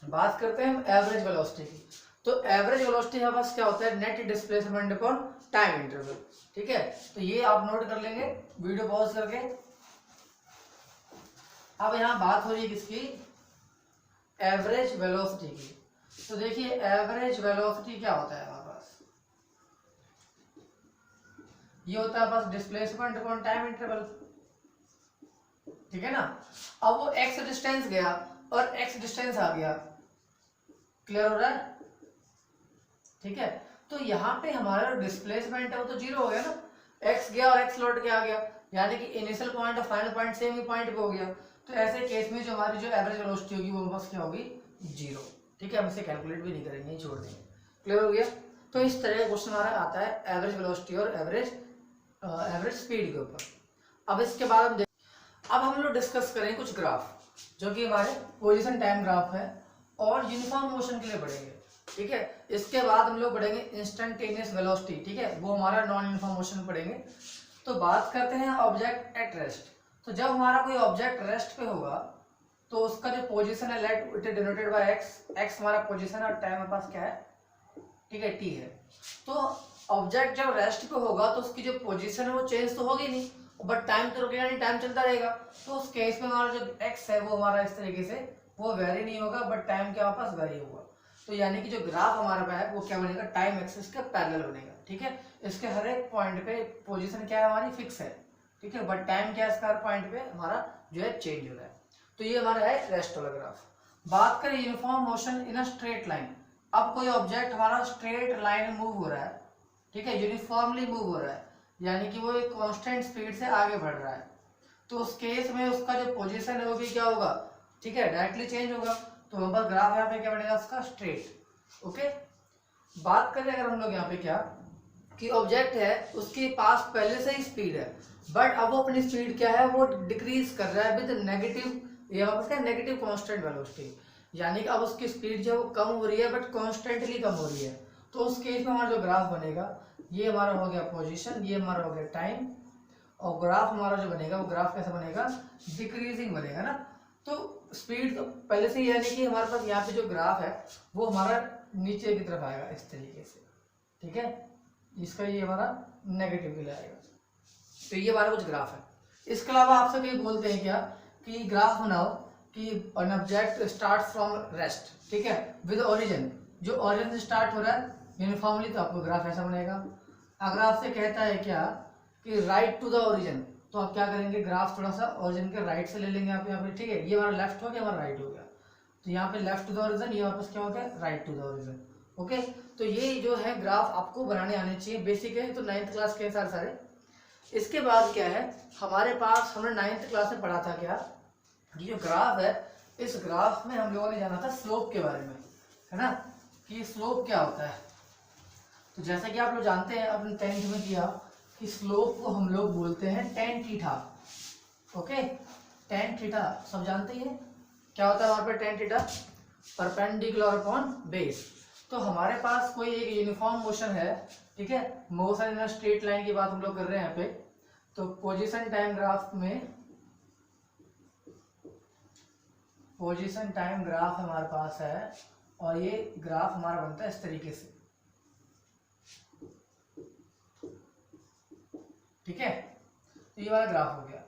बात करते हैं हम एवरेज वेलोसिटी की। तो एवरेज वेलोसिटी हमारे पास क्या होता है, net displacement upon time interval, ठीक है। तो ये आप नोट कर लेंगे वीडियो पॉज करके। अब यहाँ बात हो रही है किसकी, एवरेज वेलोसिटी की। तो देखिए एवरेज वेलोसिटी क्या होता है हमारे पास, ये होता है बस डिस्प्लेसमेंट अपॉन टाइम इंटरवल, ठीक है ना। अब वो x डिस्टेंस गया और x डिस्टेंस आ गया, क्लियर हो रहा है, ठीक है। तो यहाँ पे हमारा डिस्प्लेसमेंट है वो तो जीरो हो गया ना, x गया और x लौट के आ गया, यानी कि इनिशियल पॉइंट और फाइनल पॉइंट सेम ही पॉइंट पे हो गया। तो ऐसे केस में जो हमारी जो एवरेज वेलोसिटी होगी वो बस क्या होगी, जीरो, ठीक है। हम इसे कैलकुलेट भी नहीं करेंगे, छोड़ देंगे, क्लियर हो गया। तो इस तरह का क्वेश्चन हमारा आता है एवरेज वेलोसिटी और एवरेज स्पीड के ऊपर। अब इसके बाद अब हम लोग डिस्कस करें कुछ ग्राफ जो कि हमारे पोजीशन टाइम ग्राफ है और यूनिफॉर्म मोशन के लिए पढ़ेंगे, ठीक है। इसके बाद हम लोग पढ़ेंगे इंस्टेंटेनियस वेलोसिटी, ठीक है, वो हमारा नॉन यूनिफॉर्म मोशन पढ़ेंगे। तो बात करते हैं ऑब्जेक्ट एट रेस्ट। तो जब हमारा कोई ऑब्जेक्ट रेस्ट पे होगा तो उसका जो पोजीशन है let it denoted by x हमारा पोजीशन है और टाइम हमारे पास क्या है, ठीक है, टी है। तो ऑब्जेक्ट जब रेस्ट पे होगा तो उसकी जो पोजीशन है वो चेंज तो होगी नहीं, बट टाइम तो रुकेगा नहीं, टाइम चलता रहेगा। तो उस केस में हमारा जो एक्स है वो हमारा इस तरीके से वो वेरी नहीं होगा, बट टाइम क्या हमारे पास वेरी होगा। तो यानी कि जो ग्राफ हमारा है वो क्या बनेगा, टाइम एक्सिस के पैरेलल बनेगा, ठीक है। इसके हर एक पॉइंट पे पोजीशन क्या है हमारी फिक्स है, ठीक है, बट टाइम क्या है इसका हर पॉइंट पे हमारा जो है चेंज हो रहा है। तो ये हमारा है रेस्ट वाला ग्राफ। बात करें uniform motion in a straight line. अब कोई ऑब्जेक्ट हमारा स्ट्रेट लाइन मूव हो रहा है, ठीक है, यूनिफॉर्मली मूव हो रहा है, यानी कि वो एक कांस्टेंट स्पीड से आगे बढ़ रहा है। तो उस केस में उसका जो पोजीशन है वो भी क्या होगा, ठीक है, डायरेक्टली चेंज होगा। तो हमारा ग्राफ यहाँ पे क्या बनेगा उसका, स्ट्रेट, ओके। बात करें अगर हम लोग यहाँ पे क्या कि ऑब्जेक्ट है उसके पास पहले से ही स्पीड है, बट अब वो अपनी स्पीड क्या है वो डिक्रीज कर रहा है विद नेगेटिव, ये वापस क्या नेगेटिव कांस्टेंट वेलोसिटी, यानी कि अब उसकी स्पीड जो है वो कम हो रही है बट कॉन्स्टेंटली कम हो रही है। तो उस केस में हमारा जो ग्राफ बनेगा ये हमारा हो गया पोजीशन, ये हमारा हो गया टाइम, और ग्राफ हमारा जो बनेगा वो ग्राफ कैसा बनेगा, डिक्रीजिंग बनेगा ना। तो स्पीड तो पहले से ही, यानी कि हमारे पास यहाँ पे जो ग्राफ है वो हमारा नीचे की तरफ आएगा इस तरीके से, ठीक है, इसका ये हमारा नेगेटिव के लिए आएगा। तो ये हमारा कुछ ग्राफ है। इसके अलावा आपसे कहीं बोलते हैं क्या कि ग्राफ बनाओ कि an object start from rest, ठीक है, विद ओरिजिन, जो ओरिजिन से स्टार्ट हो रहा है यूनिफॉर्मली, तो आपको ग्राफ ऐसा बनेगा। अगर आपसे कहता है क्या कि राइट टू द ओरिजिन, तो आप क्या करेंगे, ग्राफ थोड़ा सा ओरिजिन के राइट से ले लेंगे आप यहाँ पे, ठीक है, ये हमारा लेफ्ट हो गया, हमारा राइट हो गया। तो यहाँ पे लेफ्ट टू द ओरिजिन, ये वापस क्या हो गया, right to the origin, okay. तो ये जो है ग्राफ आपको बनाने आने चाहिए, बेसिक है, तो 9th क्लास के सारे। इसके बाद क्या है हमारे पास, हमने 9th क्लास में पढ़ा था क्या, ये जो ग्राफ है इस ग्राफ में हम लोगों ने जाना था स्लोप के बारे में, है ना, कि स्लोप क्या होता है। तो जैसा कि आप लोग जानते हैं अपने 10th में किया कि स्लोप को हम लोग बोलते हैं tan theta, okay, tan theta सब जानते हैं क्या होता है हमारे पे, tan theta perpendicular upon base. तो हमारे पास कोई एक यूनिफॉर्म मोशन है, ठीक है, मोशन इन स्ट्रेट लाइन की बात हम लोग कर रहे हैं यहाँ पे। तो पोजीशन टाइम ग्राफ में, पोजीशन टाइम ग्राफ हमारे पास है और ये ग्राफ हमारा बनता है इस तरीके से, ठीक है। तो ये वाला ग्राफ हो गया।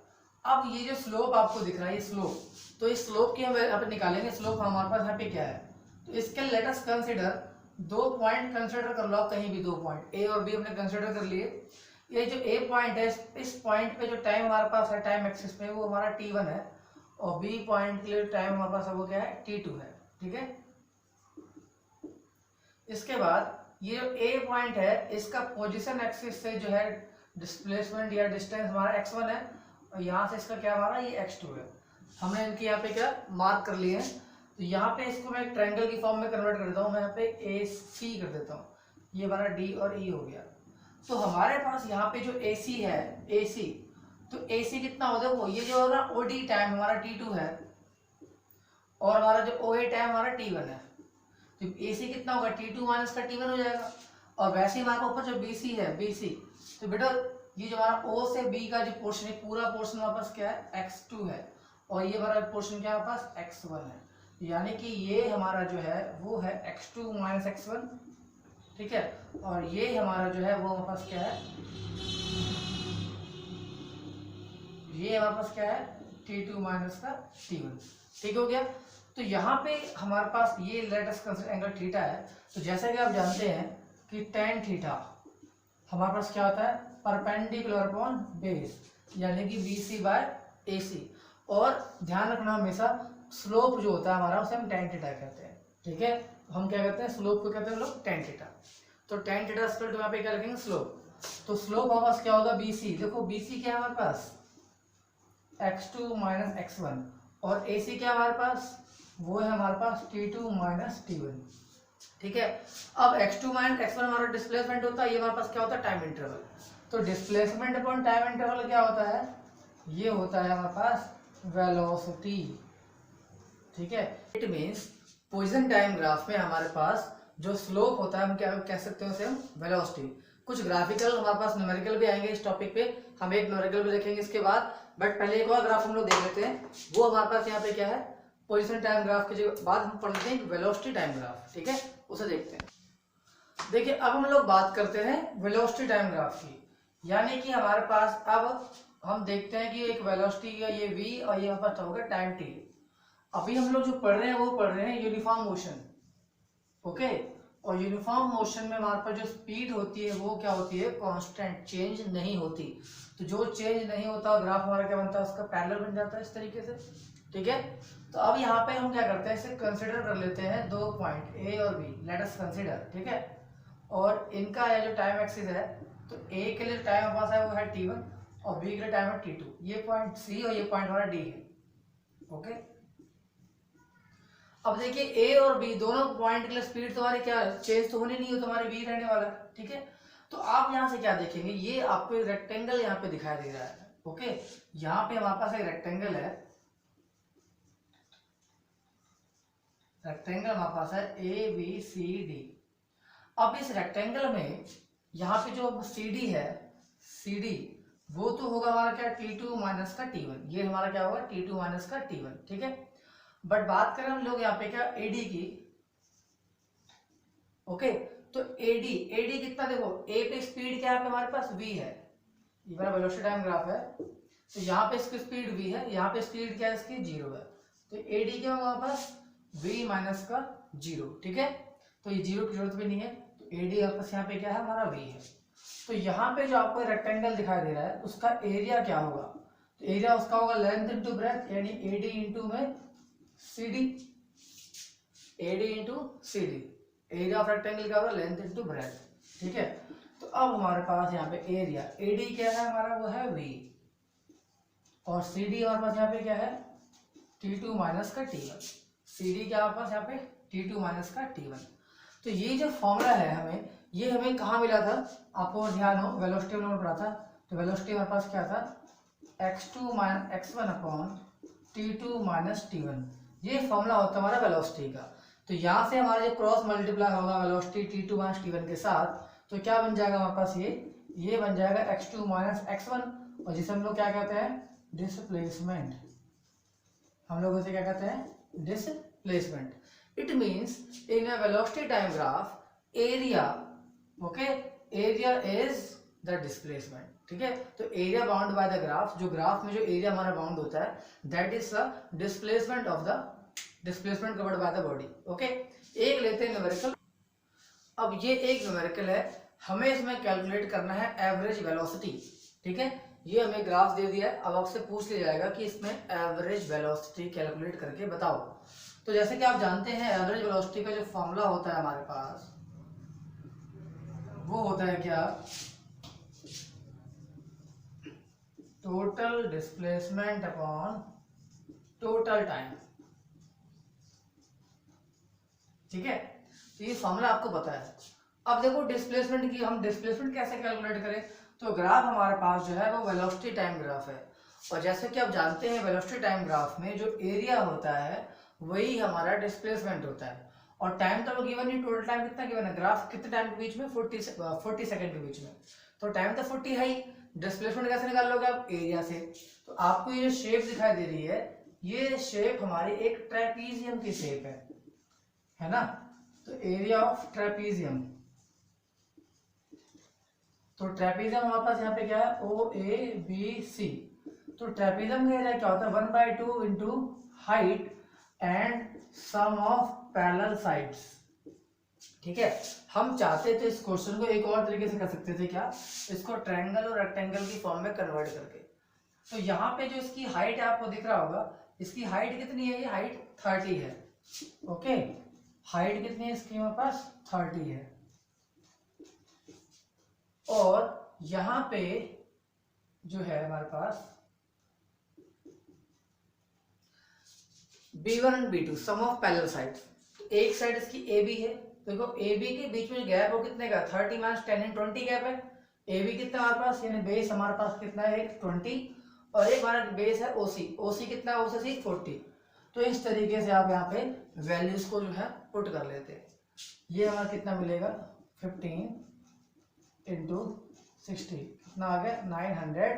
अब ये जो स्लोप आपको दिख रहा है ये स्लोप, तो इस स्लोप की हम यहाँ पे निकालेंगे। स्लोप हमारे पास यहाँ पे क्या है, तो इसके let us consider, 2 point consider कर लो, कहीं भी 2 पॉइंट ए और बी हमने कंसीडर कर लिए। ये जो ए पॉइंट है, इस पॉइंट पे जो टाइम हमारे पास है टाइम एक्सिस पे, वो हमारा t1 है, और बी पॉइंट के लिए टाइम हमारे पास है वो क्या है, t2 है। ठीक है, इसके बाद ये जो ए पॉइंट है, इसका पोजीशन एक्सिस से जो है डिस्प्लेसमेंट या डिस्टेंस हमारा x1 है, और यहाँ से इसका क्या हमारा ये x2 है। हमने इनकी यहाँ पे क्या मार्क कर लिए हैं। तो यहाँ पे इसको मैं एक ट्रायंगल की फॉर्म में कन्वर्ट कर देता हूँ, मैं यहाँ पे ए सी कर देता हूँ, ये हमारा डी और ई हो गया। तो हमारे पास यहाँ पे जो ए सी है, ए सी, तो ए सी कितना होगा, वो ये जो होगा ओ डी टाइम हमारा t2 है, और हमारा जो ओ ए टाइम हमारा t1 है। तो ए सी कितना होगा, t2 माइनस का t1 हो जाएगा। और वैसे ही हमारे ऊपर जो बी सी है, बी सी, तो बेटा ये जो हमारा ओ से बी का जो पोर्शन है, पूरा पोर्शन हमारे पास क्या है, x2 है, और ये हमारा पोर्शन क्या है हमारे पास, x1 है। यानी कि ये हमारा जो है वो है x2 माइनस x1। ठीक है, और ये हमारा जो है वो हमारे पास क्या है, ये हमारे पास क्या है, t2 माइनस का t1। ठीक हो गया। तो यहाँ पे हमारे पास ये let us consider angle theta है। तो जैसा कि आप जानते हैं कि tan थीटा हमारे पास क्या होता है, परपेंडिकुलर अपॉन बेस, यानी कि BC बाय AC। और ध्यान रखना हमेशा, स्लोप जो होता है हमारा उसे हम tan थीटा कहते हैं। ठीक है, हम क्या कहते हैं, स्लोप को कहते हैं हम लोग tan थीटा। तो tan थीटा स्क्वायर, तो यहाँ पे क्या लिखेंगे, स्लोप। तो स्लोप हमारे पास क्या होगा, BC। देखो BC क्या है हमारे पास, x2 माइनस x1, और AC क्या है हमारे पास, वो है हमारे पास t2 माइनस t1। ठीक है, अब x2 माइनस x1 हमारा डिस्प्लेसमेंट होता है, ये हमारे पास क्या होता है, टाइम इंटरवल। तो डिस्प्लेसमेंट अपॉन टाइम इंटरवल क्या होता है, ये होता है हमारे पास वेलोसिटी। ठीक है, it means position time graph में हमारे पास जो स्लोप होता है, हम क्या कह सकते हैं उसे, हम वेलोसिटी। कुछ ग्राफिकल हमारे पास न्यूमेरिकल भी आएंगे इस टॉपिक पे, हम एक न्यूमेरिकल भी देखेंगे इसके बाद। बट पहले एक और ग्राफ हम लोग देख लेते हैं, वो हमारे पास यहाँ पे क्या है, पोजीशन टाइम ग्राफ के बाद हम पढ़ लेते हैं वेलोसिटी टाइम ग्राफ। ठीक है, उसे देखते हैं। देखिए, अब हम लोग बात करते हैं वेलोसिटी टाइम ग्राफ की, यानी कि हमारे पास अब हम देखते हैं कि एक वेलोसिटी का ये v, और ये हमारे पास होगा टाइम t। अभी हम लोग जो पढ़ रहे हैं वो पढ़ रहे हैं यूनिफॉर्म मोशन। ओके, और यूनिफॉर्म मोशन में हमारे पास जो स्पीड होती है वो क्या होती है, कांस्टेंट, चेंज नहीं होती। तो जो चेंज नहीं होता, ग्राफ हमारा क्या बनता है, उसका पैरेलल बन जाता है इस तरीके से। ठीक है, तो अब यहाँ पे हम क्या करते हैं, इसे कंसिडर कर लेते हैं दो पॉइंट ए और बी, लेट अस कंसिडर। ठीक है, और इनका है जो टाइम एक्सिस है, तो ए के लिए टाइम हमारे पास है वो है t1, और बी के लिए टाइम है t2। ये पॉइंट सी और ये पॉइंट हमारा डी है। ओके, अब देखिए ए और बी दोनों पॉइंट के लिए स्पीड तुम्हारी क्या चेंज तो होनी नहीं हो, तुम्हारी v रहने वाला है। ठीक है, तो आप यहाँ से क्या देखेंगे, ये आपको रेक्टेंगल यहाँ पे दिखाई दे रहा है। ओके, यहाँ पे हमारे पास एक रेक्टेंगल है, रेक्टेंगल हमारे पास है ABCD। अब इस रेक्टेंगल में यहाँ पे जो CD है, CD, वो तो होगा हमारा क्या, T2 माइनस का T1। ये हमारा क्या होगा, T2 माइनस का T1। ठीक है, बट बात करें हम लोग यहाँ पे क्या, AD की। ओके, तो AD कितना, देखो A पे स्पीड क्या है हमारे पास, v है, ये मेरा वेलोसिटी टाइम ग्राफ है। तो यहाँ पे इसकी स्पीड v है, यहाँ पे स्पीड क्या है इसकी, 0 है। तो AD क्या होगा हमारे पास, v माइनस का 0। ठीक है, तो ये 0 की जरूरत भी नहीं है, तो AD हमारे पास यहाँ पे क्या है, हमारा v है। तो यहाँ पे जो आपको रेक्टेंगल दिखाई दे रहा है, उसका एरिया क्या होगा, तो एरिया उसका होगा लेंथ इंटू ब्रेथ, यानी AD इंटू में CD, AD into CD। Area of rectangle क्या होगा, लेंथ इंटू ब्रेथ। ठीक है, तो अब हमारे पास यहाँ पे एरिया, AD क्या है हमारा, वो है v, और CD हमारे पास यहाँ पे क्या है, T2 माइनस का T1। CD क्या हमारे पास यहाँ पे, T2 माइनस का T1। तो ये जो फॉर्मूला है हमें, ये हमें कहाँ मिला था, आपको ध्यान हो, वेलोसिटी में पढ़ा था। तो वेलोसिटी हमारे पास क्या था, x2 minus x1 upon T2 minus T1। ये फॉर्मूला होता है हमारा वेलोसिटी का। तो यहाँ से हमारा जो क्रॉस मल्टीप्लाई होगा वेलोसिटी T2 माइनस T1 के साथ, तो क्या बन जाएगा हमारे पास, ये बन जाएगा x2 माइनस x1, और जिसे हम लोग क्या कहते हैं, डिस्प्लेसमेंट। हम लोग उसे क्या कहते हैं, displacement. It means in a velocity time graph area, okay, area is the displacement. ठीक है, तो area bound by the graph, जो ग्राफ में जो एरिया हमारा बाउंड होता है, that is the displacement of the displacement covered by the body. Okay, एक लेते हैं न्यूमेरिकल। अब ये एक न्यूमेरिकल है, हमें इसमें कैलकुलेट करना है एवरेज वेलोसिटी। ठीक है, ये हमें ग्राफ दे दिया है, अब आपसे पूछ लिया जाएगा कि इसमें एवरेज वेलोसिटी कैलकुलेट करके बताओ। तो जैसे कि आप जानते हैं एवरेज वेलोसिटी का जो फॉर्मूला होता है हमारे पास, वो होता है क्या, total displacement upon total time. ठीक है, तो ये फॉर्मूला आपको पता है। अब देखो डिस्प्लेसमेंट की, हम डिस्प्लेसमेंट कैसे कैलकुलेट करें, तो ग्राफ हमारे पास जो है वो वेलोसिटी टाइम ग्राफ है, और जैसे कि आप जानते हैं वेलोसिटी टाइम ग्राफ में जो एरिया होता है वही हमारा डिस्प्लेसमेंट होता है, और टाइम तो गिवन नहीं, टोटल टाइम कितना गिवन है, ग्राफ कितने टाइम के बीच में, 40 सेकंड के बीच में, तो टाइम तो 40 है ही, डिस्प्लेसमेंट कैसे निकाल लोगे आप, एरिया से। तो आपको ये जो शेप दिखाई दे रही है, ये शेप हमारी एक ट्रेपीजियम की शेप है ना, तो एरिया ऑफ ट्रेपीजियम, तो ट्रेपीजियम हमारे पास यहाँ पे क्या है, ओ ए बी सी, तो ट्रेपीजियम का एरिया क्या होता है, 1/2 into height and sum of parallel sides. ठीक है, हम चाहते थे इस क्वेश्चन को एक और तरीके से कर सकते थे, क्या, इसको ट्रायंगल और रेक्टेंगल की फॉर्म में कन्वर्ट करके। तो यहाँ पे जो इसकी हाइट है आपको दिख रहा होगा, इसकी हाइट कितनी है, ये हाइट 30 है। ओके, हाइट कितनी है इसकी, हमारे पास 30 है, और यहाँ पे जो है हमारे पास B1 and B2 sum of parallel sides, एक साइड इसकी AB है, देखो AB के बीच में गैप वो कितने का, 30 - 10 इन 20 गैप है। AB कितना हमारे पास, यानी बेस हमारे पास कितना है, 20, और एक हमारा बेस है OC कितना है, OC 40। तो इस तरीके से आप यहाँ पे वैल्यूज को जो है पुट कर लेते हैं, ये हमारा कितना मिलेगा, 15 इंटू 60 कितना आ गया, 900।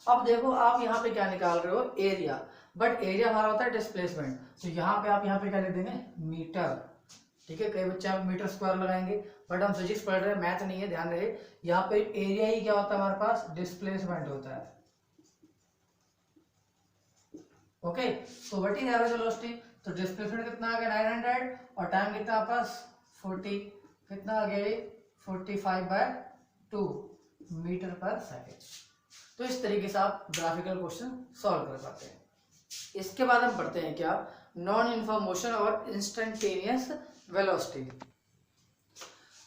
अब देखो आप यहाँ पे क्या निकाल रहे हो, एरिया, बट एरिया हमारा होता है डिस्प्लेसमेंट, तो यहाँ पे आप यहाँ पे क्या लिख देंगे, मीटर। ठीक है, कई बच्चे आप मीटर स्क्वायर लगाएंगे, बट हम फिजिक्स पढ़ रहे हैं, मैथ नहीं है, ध्यान रहे, यहाँ पे एरिया ही क्या होता है हमारे पास, डिस्प्लेसमेंट होता है। ओके, तो व्हाट इज एवरेज वेलोसिटी, तो डिस्प्लेसमेंट कितना आ गया 900, और टाइम कितना आपके पास 40, कितना आ गया ये 45/2 मीटर पर सेकेंड। तो इस तरीके से आप ग्राफिकल क्वेश्चन सॉल्व कर पाते हैं। इसके बाद हम पढ़ते हैं क्या, नॉन यूनिफॉर्म मोशन और इंस्टेंटेनियस वेलोसिटी।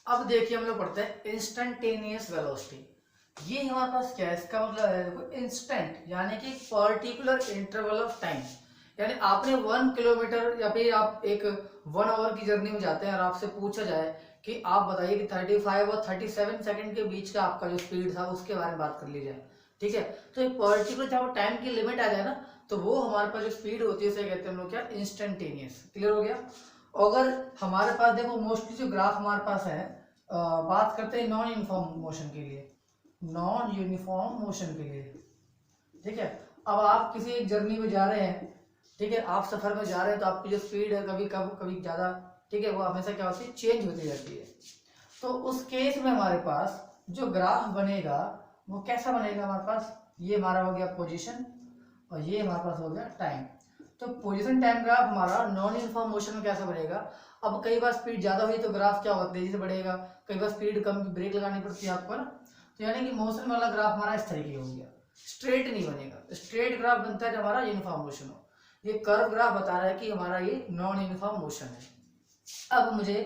अब देखिए हम लोग पढ़ते हैं इंस्टेंटेनियस वेलोसिटी, ये हमारे पास क्या है, इसका मतलब है देखो इंस्टेंट, यानी कि पर्टिकुलर इंटरवल ऑफ टाइम, यानी आपने 1 किलोमीटर या फिर आप एक 1 आवर की जर्नी में जाते हैं और आपसे पूछा जाए कि आप बताइए कि 35 और 37 सेकंड के बीच का आपका जो स्पीड था उसके बारे में बात कर ली जाए। ठीक है, तो एक पर्टिकुलर जब टाइम की लिमिट आ जाए ना, तो वो हमारे पास जो स्पीड होती है उसे कहते हैं हम लोग क्या, इंस्टेंटेनियस। क्लियर हो गया। अगर हमारे पास देखो मोस्टली जो ग्राफ हमारे पास है, बात करते हैं नॉन यूनिफॉर्म मोशन के लिए, नॉन यूनिफॉर्म मोशन के लिए। ठीक है, अब आप किसी एक जर्नी में जा रहे हैं, ठीक है, आप सफर में जा रहे हैं, तो आपकी जो स्पीड है कभी कम कभी ज्यादा, ठीक है, वो हमेशा क्या होती है, चेंज होती रहती है। तो उस केस में हमारे पास जो ग्राफ बनेगा वो कैसा बनेगा, हमारे पास ये हमारा हो गया पोजीशन, और ये हमारे पास हो गया टाइम। तो पोजीशन टाइम ग्राफ हमारा नॉन यूनिफॉर्म मोशन में कैसा बनेगा, अब कई बार स्पीड ज्यादा हुई तो ग्राफ क्या होगा, तेजी से बढ़ेगा, कई बार स्पीड कम, ब्रेक लगानी पड़ती है आपको ना, तो यानी कि मोशन वाला ग्राफ हमारा इस तरीके हो गया, स्ट्रेट नहीं बनेगा। स्ट्रेट ग्राफ बनता है जब हमारा यूनिफॉर्म मोशन हो, ये कर्व ग्राफ बता रहा है कि हमारा ये नॉन यूनिफॉर्म मोशन है। अब मुझे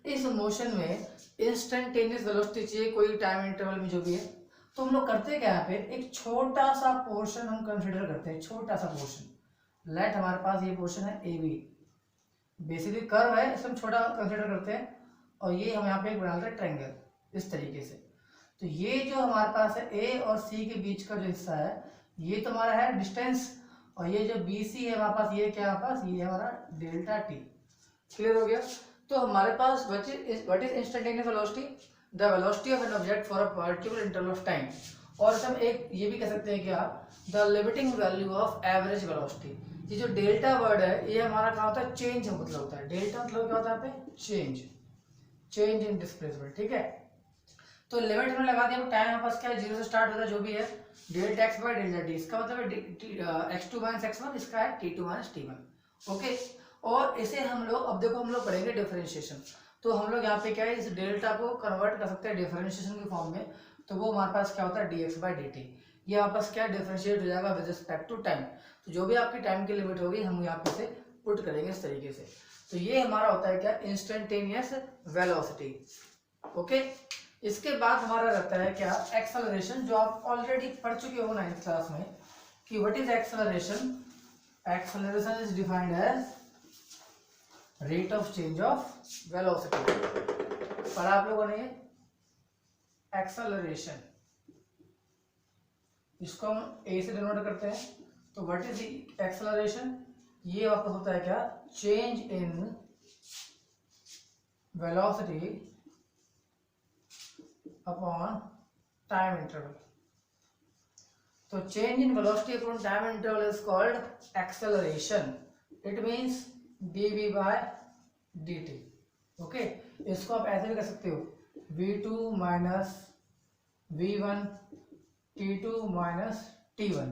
इस मोशन में इंस्टेंटेनियस वेलोसिटी चाहिए, कोई टाइम इंटरवल में जो भी है, तो हम लोग करते हैं क्या, यहाँ पे एक छोटा सा पोर्शन हम कंसिडर करते हैं, छोटा सा पोर्शन। लेट हमारे पास ये पोर्शन है ए बी, बेसिकली कर्व है, इसमें छोटा कंसिडर करते हैं, और ये हम यहाँ पे बना लेते हैं ट्रायंगल इस तरीके से। तो ये जो हमारे पास है ए और सी के बीच का जो हिस्सा है, ये तो हमारा है डिस्टेंस, और ये जो बी सी है हमारे पास, ये क्या है हमारे पास, ये है हमारा डेल्टा टी। क्लियर हो गया। तो हमारे पास what is instantaneous velocity, the velocity of an object for a particular interval of time, और हम एक ये भी कह सकते हैं क्या, the limiting value of average velocity. ये जो डेल्टा वर्ड है ये हमारा क्या होता है, चेंज मतलब होता है, डेल्टा मतलब क्या होता है यहाँ पे, चेंज इन डिस्प्लेसमेंट। ठीक है, तो लिमिट हमने लगा दिया, टाइम हमारे पास क्या है, 0 से स्टार्ट होता है जो भी है, delta x by delta T, इसका मतलब है x2 - x1, इसका है t2 - t1। ओके, और इसे हम लोग, अब देखो हम लोग पढ़ेंगे डिफरेंशिएशन। तो हम लोग यहाँ पे क्या है, इस डेल्टा को कन्वर्ट कर सकते हैं डिफरेंशिएशन की फॉर्म में। तो वो हमारे पास क्या होता है, dx/dt। ये वापस क्या डिफरेंशिएट हो जाएगा विद रिस्पेक्ट टू टाइम। तो जो भी आपकी टाइम की लिमिट होगी हम यहाँ पे से पुट करेंगे इस तरीके से। तो ये हमारा होता है क्या, इंस्टेंटेनियस वेलोसिटी। ओके, इसके बाद हमारा रहता है क्या, एक्सेलरेशन, जो आप ऑलरेडी पढ़ चुके हो 9th क्लास में कि what is acceleration. Acceleration is defined as rate of change of velocity. पढ़ा आप लोगों ने एक्सेलरेशन, इसको हम ए से डिनोट करते हैं। तो व्हाट इज एक्सेलरेशन, ये वापस होता है क्या, change in velocity upon time interval. तो change in velocity upon time interval is called acceleration. It means dv/dt। Okay, इसको आप ऐसे भी कर सकते हो, v2 minus v1 t2 minus t1।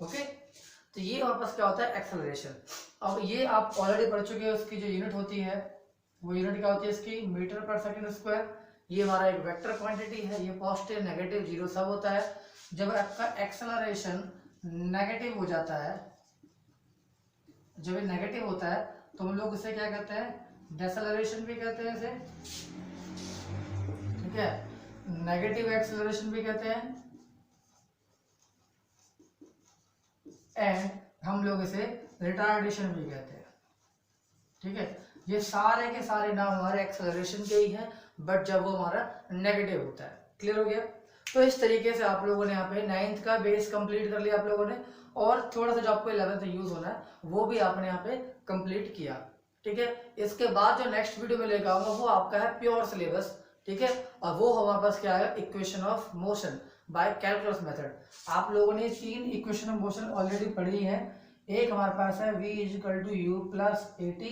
Okay, तो ये वापस क्या होता है, एक्सेलरेशन। अब ये आप ऑलरेडी पढ़ चुके हो, इसकी जो यूनिट होती है वो यूनिट क्या होती है इसकी, मीटर पर सेकंड स्क्वायर। ये हमारा एक वेक्टर क्वांटिटी है, ये पॉजिटिव नेगेटिव जीरो सब होता है। जब आपका एक्सेलरेशन नेगेटिव हो जाता है, जब ये नेगेटिव होता है तो हम लोग इसे क्या कहते हैं, डेसेलरेशन भी कहते हैं इसे, ठीक है, नेगेटिव एक्सेलरेशन भी कहते हैं, एंड हम लोग इसे रिटार्डेशन भी कहते हैं। ठीक है, ये सारे के सारे नाम हमारे एक्सेलरेशन के ही हैं, बट जब वो हमारा नेगेटिव होता है। क्लियर हो गया। तो इस तरीके से आप लोगों ने यहाँ पे 9th का बेस कंप्लीट कर लिया आप लोगों ने, और थोड़ा सा जो आपको 11th में यूज होना है वो भी आपने यहाँ पे कंप्लीट किया। ठीक है, इसके बाद जो नेक्स्ट वीडियो में लेकर आऊंगा वो आपका है प्योर सिलेबस। ठीक है, और वो हमारे पास क्या है, equation of motion by calculus method. आप लोगों ने 3 इक्वेशन ऑफ मोशन ऑलरेडी पढ़ी है। एक हमारे पास है v = u + at,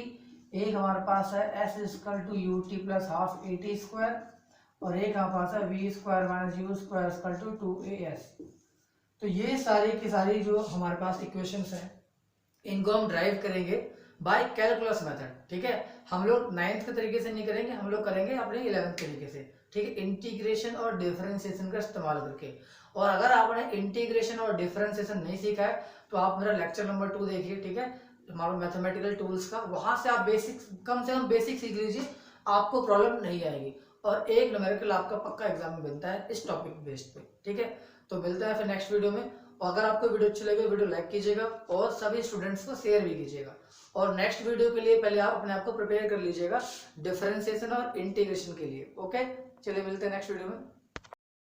एक हमारे पास है s = ut + ½ at², और एक हमारे पास है v² - u² = 2as। तो ये सारी की सारी जो हमारे पास इक्वेशंस हैं इनको हम ड्राइव करेंगे बाय कैलकुलस मेथड। ठीक है, हम लोग 9th के तरीके से नहीं करेंगे, हम लोग करेंगे अपने 11th तरीके से। ठीक है, इंटीग्रेशन और डिफरेंशिएशन का इस्तेमाल करके। और अगर आपने इंटीग्रेशन और डिफरेंशिएशन नहीं सीखा है तो आप मेरा लेक्चर नंबर 2 देखिए। ठीक है, हमारा मैथमेटिकल टूल्स का, वहां से आप बेसिक, कम से कम बेसिक सीख लीजिए, आपको प्रॉब्लम नहीं आएगी। और एक न्यूमेरिकल आपका पक्का एग्जाम में बनता है इस टॉपिक बेस्ड पे। ठीक है, तो मिलते हैं फिर नेक्स्ट वीडियो में। और अगर आपको वीडियो अच्छी लगे वीडियो लाइक कीजिएगा और सभी स्टूडेंट्स को शेयर भी कीजिएगा। और नेक्स्ट वीडियो के लिए पहले आप अपने आप को प्रिपेयर कर लीजिएगा डिफरेंशिएशन और इंटीग्रेशन के लिए। ओके, चलिए मिलते हैं नेक्स्ट वीडियो में।